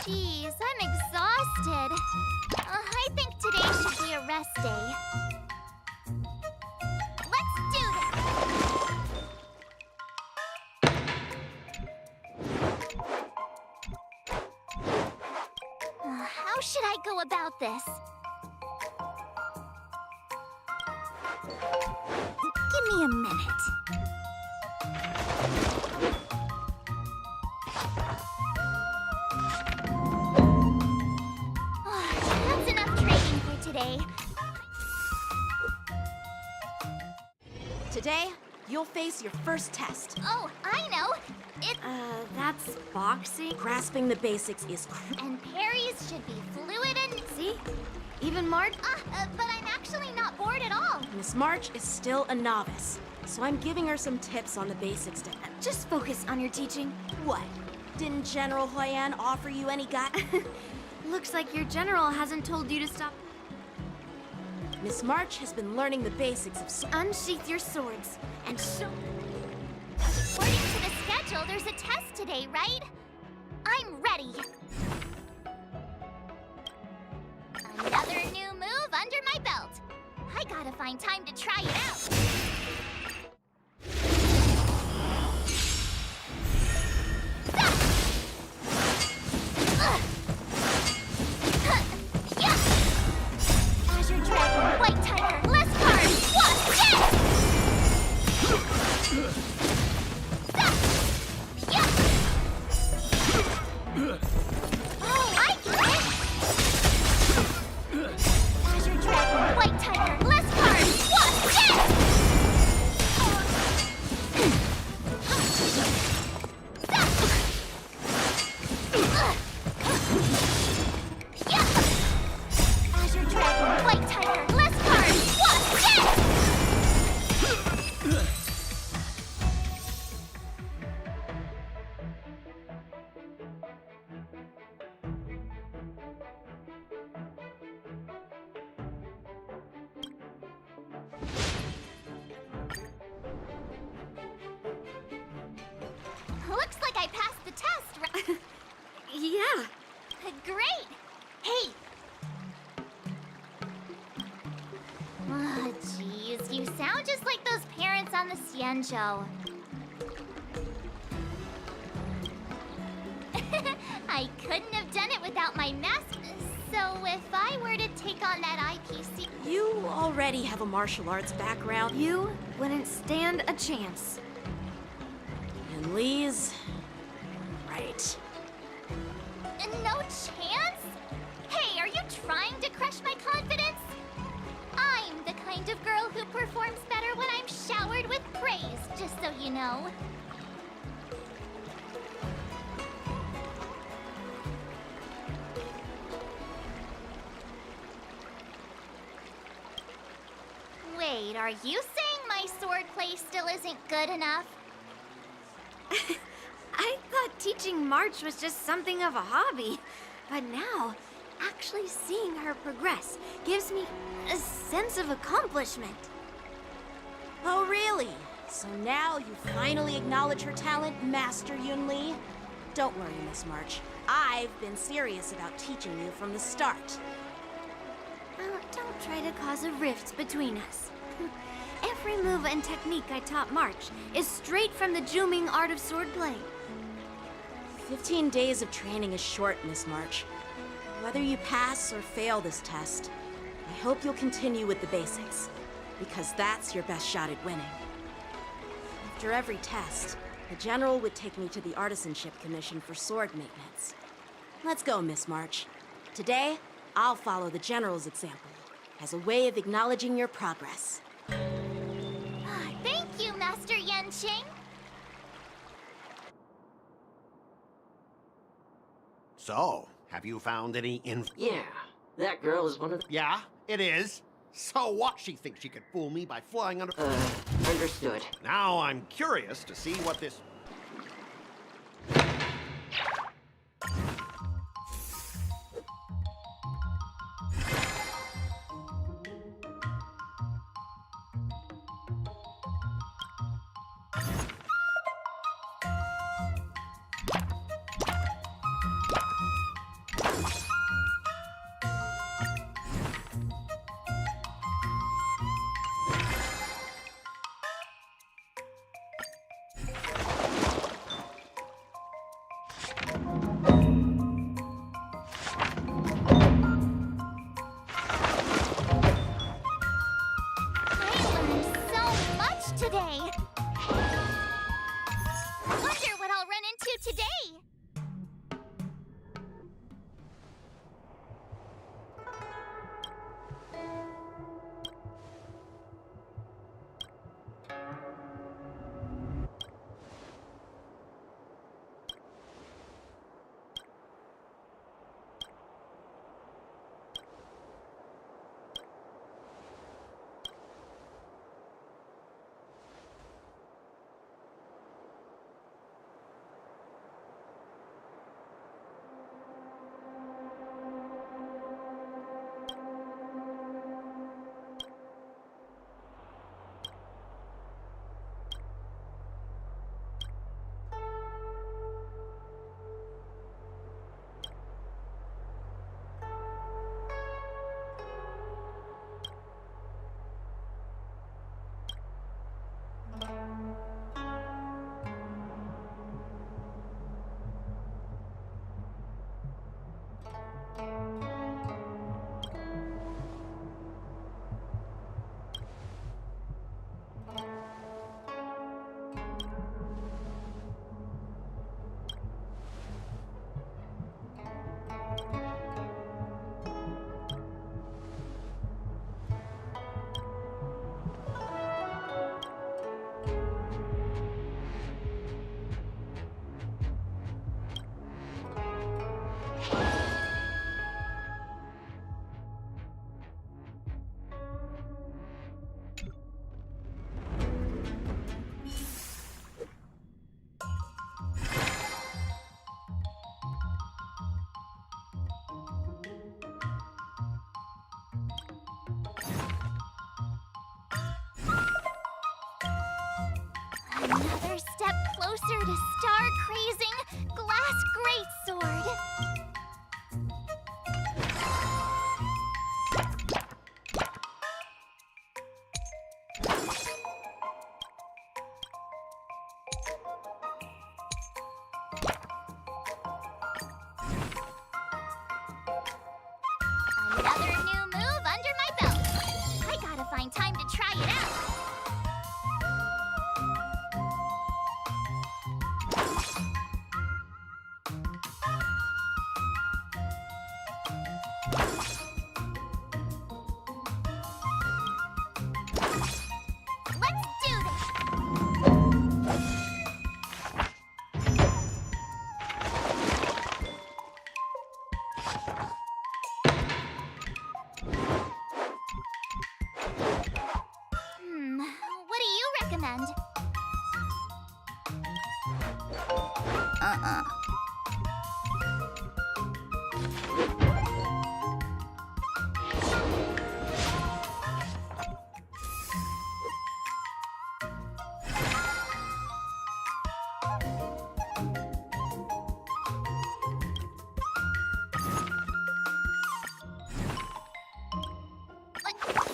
Jeez, I'm exhausted. I think today should be a rest day. Let's do this! How should I go about this? Give me a minute. That's enough training for today. Today, you'll face your first test. Oh, I know. It's... That's boxing? Grasping the basics is And parries should be fluid and... See? Even March? But I'm actually not bored at all. Miss March is still a novice, so I'm giving her some tips on the basics to... Just focus on your teaching. What? Didn't General Huyan offer you any Looks like your general hasn't told you to stop. Miss March has been learning the basics of... Unsheath your swords and show... According to the schedule, there's a test today, right? I'm ready. Another new move under my belt. I gotta find time to try it out. Azure Dragon, White Tiger, less cards, what's this? Oh, I get it! Azure Dragon, White Tiger, less cards, what's this? Azure Dragon, White Tiger, less cards, what's this? Looks like I passed the test, right? Yeah. Great! Hey! Oh, jeez, you sound just like those parents on the Cien show. I couldn't have done it without my mask. So if I were to take on that IPC... You already have a martial arts background. You wouldn't stand a chance. And Lee's... right. No chance? Hey, are you trying to crush my confidence? I'm the kind of girl who performs better when I'm showered with praise, just so you know. Wait, are you saying my swordplay still isn't good enough? I thought teaching March was just something of a hobby, but now, actually seeing her progress gives me a sense of accomplishment. Oh, really? So now you finally acknowledge her talent, Master Yun Li? Don't worry, Miss March. I've been serious about teaching you from the start. Well, don't try to cause a rift between us. Every move and technique I taught March is straight from the Juming art of swordplay. 15 days of training is short, Miss March. Whether you pass or fail this test, I hope you'll continue with the basics, because that's your best shot at winning. After every test, the General would take me to the Artisanship Commission for sword maintenance. Let's go, Miss March. Today, I'll follow the General's example as a way of acknowledging your progress. Thank you, Master Yanqing. So, have you found any Yeah, that girl is one of the... Yeah, it is. So what? She thinks she could fool me by flying under... Understood. Now I'm curious to see what this... another step closer to star-crazing glass greatsword. Another new move under my belt. I gotta find time to try it out. Let's do this! What do you recommend?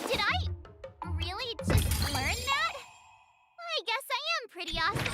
Did I really just learn that? I guess I am pretty awesome.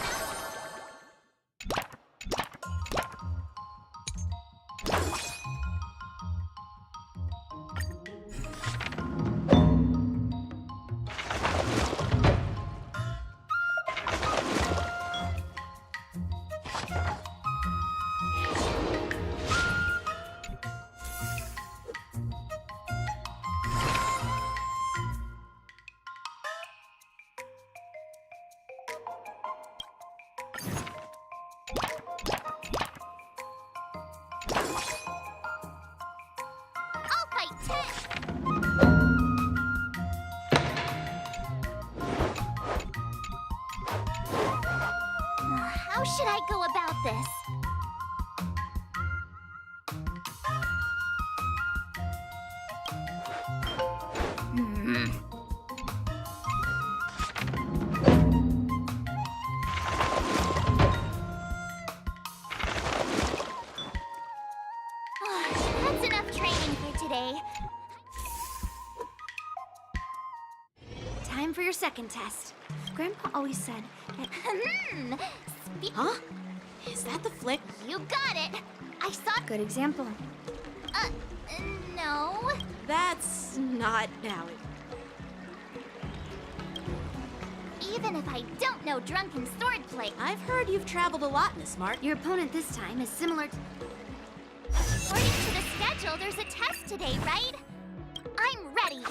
I'll fight 10. How should I go about this? That's enough training for today. Time for your second test. Grandpa always said that. Huh? Is that the flick? You got it. I saw. Good example. No. That's not how it... Even if I don't know drunken swordplay, I've heard you've traveled a lot, Miss Smart. Your opponent this time is similar to. according to the schedule, there's a test today, right? I'm ready.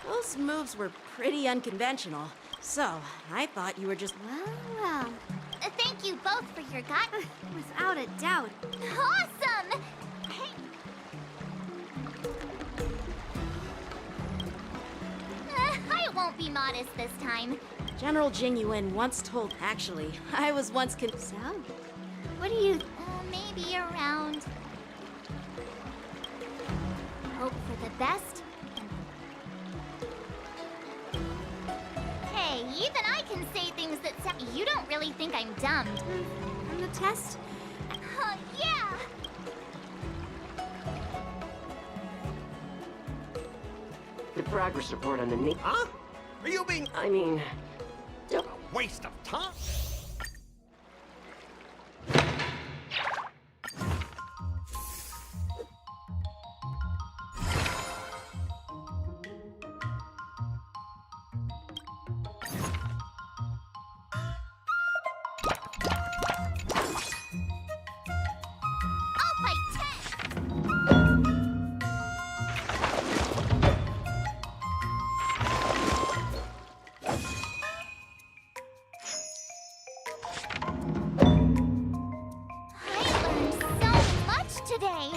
Those moves were pretty unconventional. So, I thought you were just... Well. Thank you both for your guide. Without a doubt. Awesome! Hey. I won't be modest this time. General Jing Yuan once told... Actually, I was once So, what do you... Maybe around... Hope for the best. Hey, even I can say things that sound... You don't really think I'm dumb. On the test? Yeah! The progress report on the Huh? Are you being I mean, a waste of time? I'll fight 10! I learned so much today!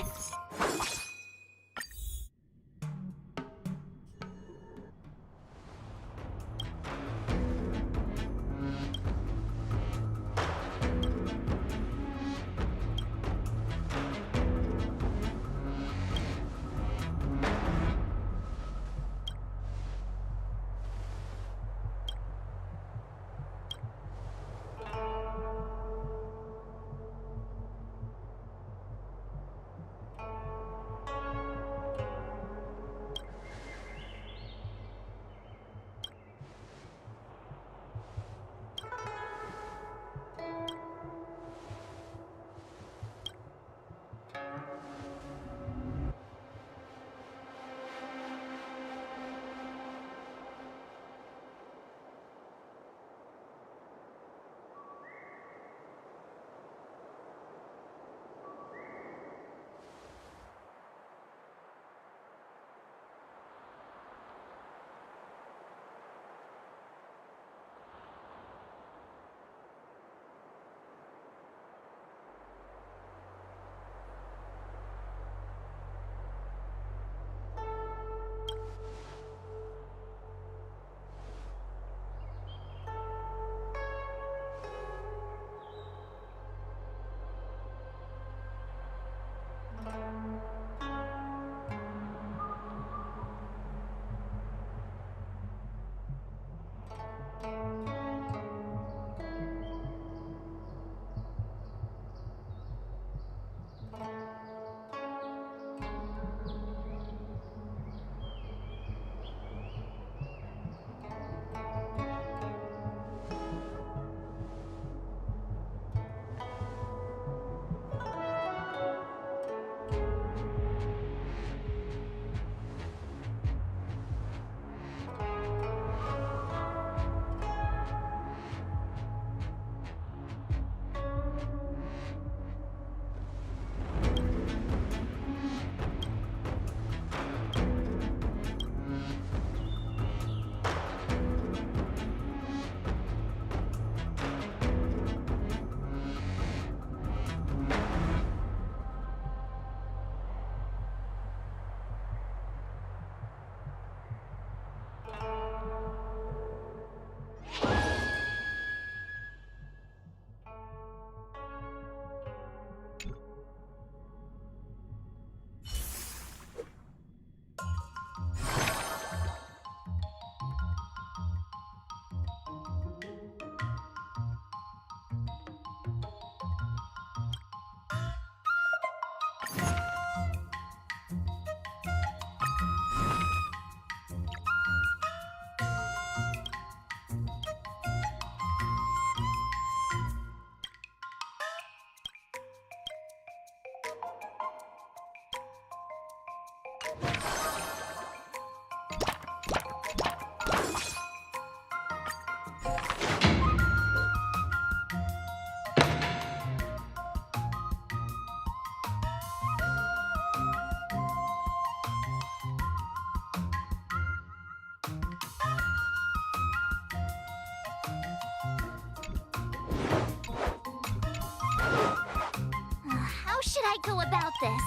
I go about this?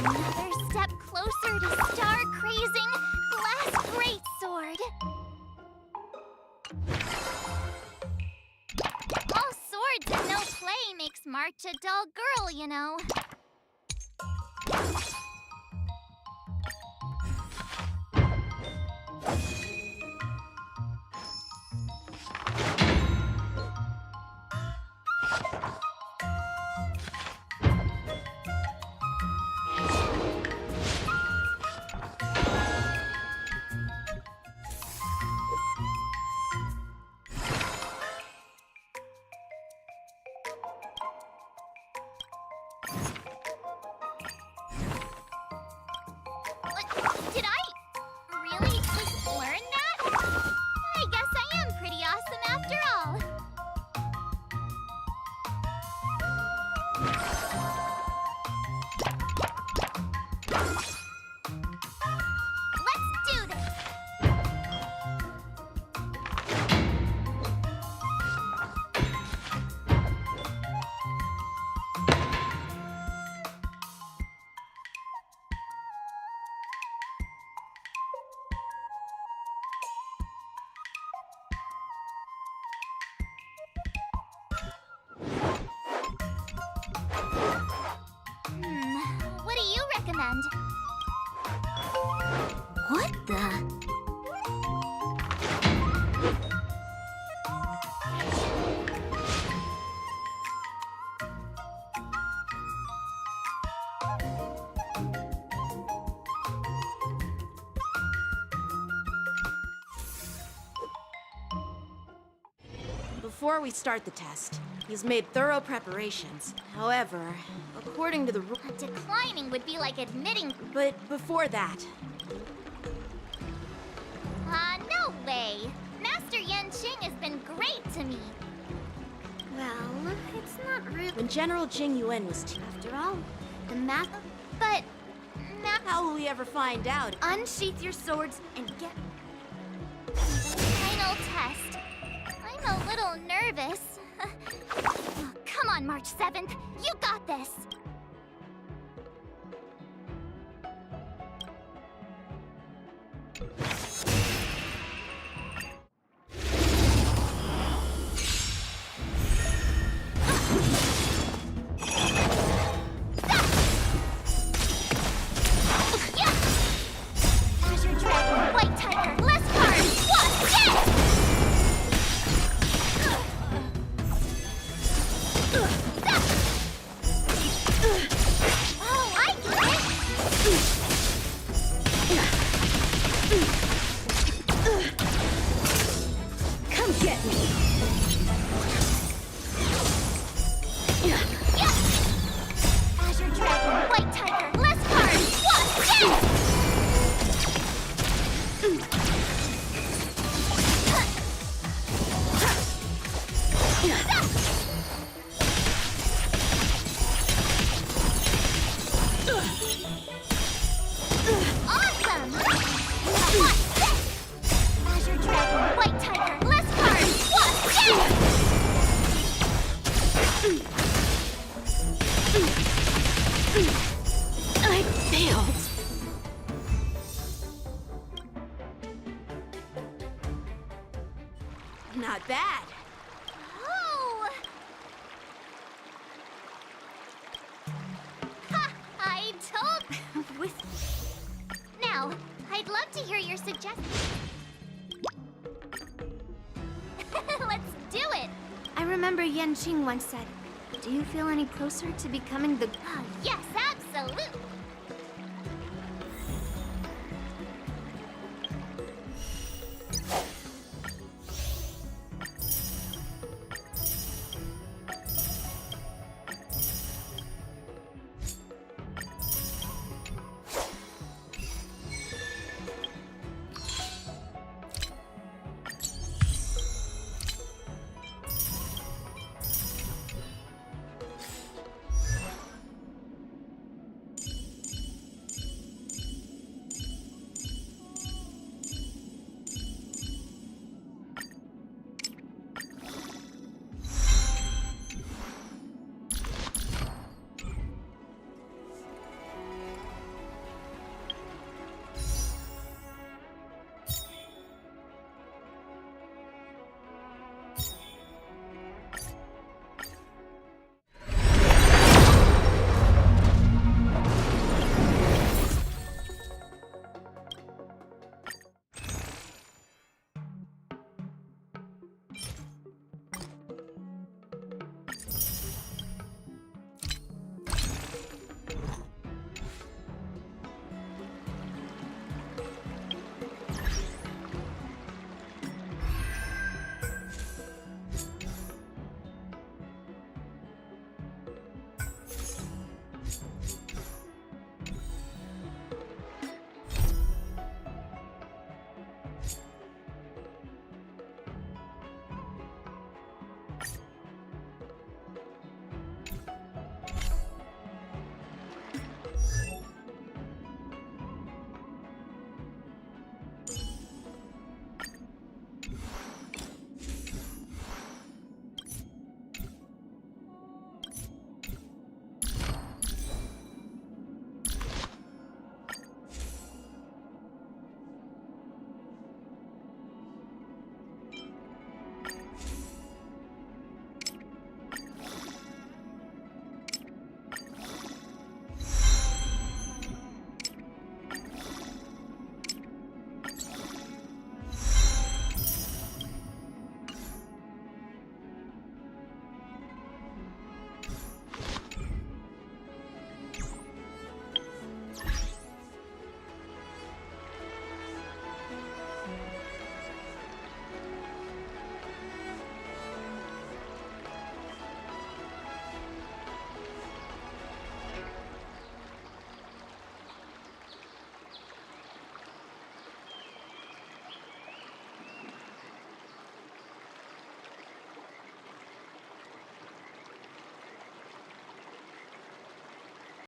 Another step closer to star-crazing Blast Greatsword. All swords and no play makes March a dull girl, you know. Did I really just learn that? I guess I am pretty awesome after all. Let's do this! What do you recommend? What the? Before we start the test, he's made thorough preparations. However, according to the rules... Declining would be like admitting... But before that, no way! Master Yanqing has been great to me. Well, it's not really. when General Jing Yuan was After all, the math. But... how will we ever find out? Unsheath your swords and get. Final test. I'm a little nervous. Oh, come on, March 7th. You got this. Azure Dragon, White Tiger, less cards. What? Yes! Oh, I get it! Come get me! Azure Dragon, White Tiger, less cards. What? Yes! Awesome! Now watch this! Azure Dragon, White Tiger, less cards. What? Yes! I failed. Not bad. Oh! Ha! I told... Now, I'd love to hear your suggestions. Let's do it! I remember Yanqing once said, "Do you feel any closer to becoming the..." Yes, absolutely!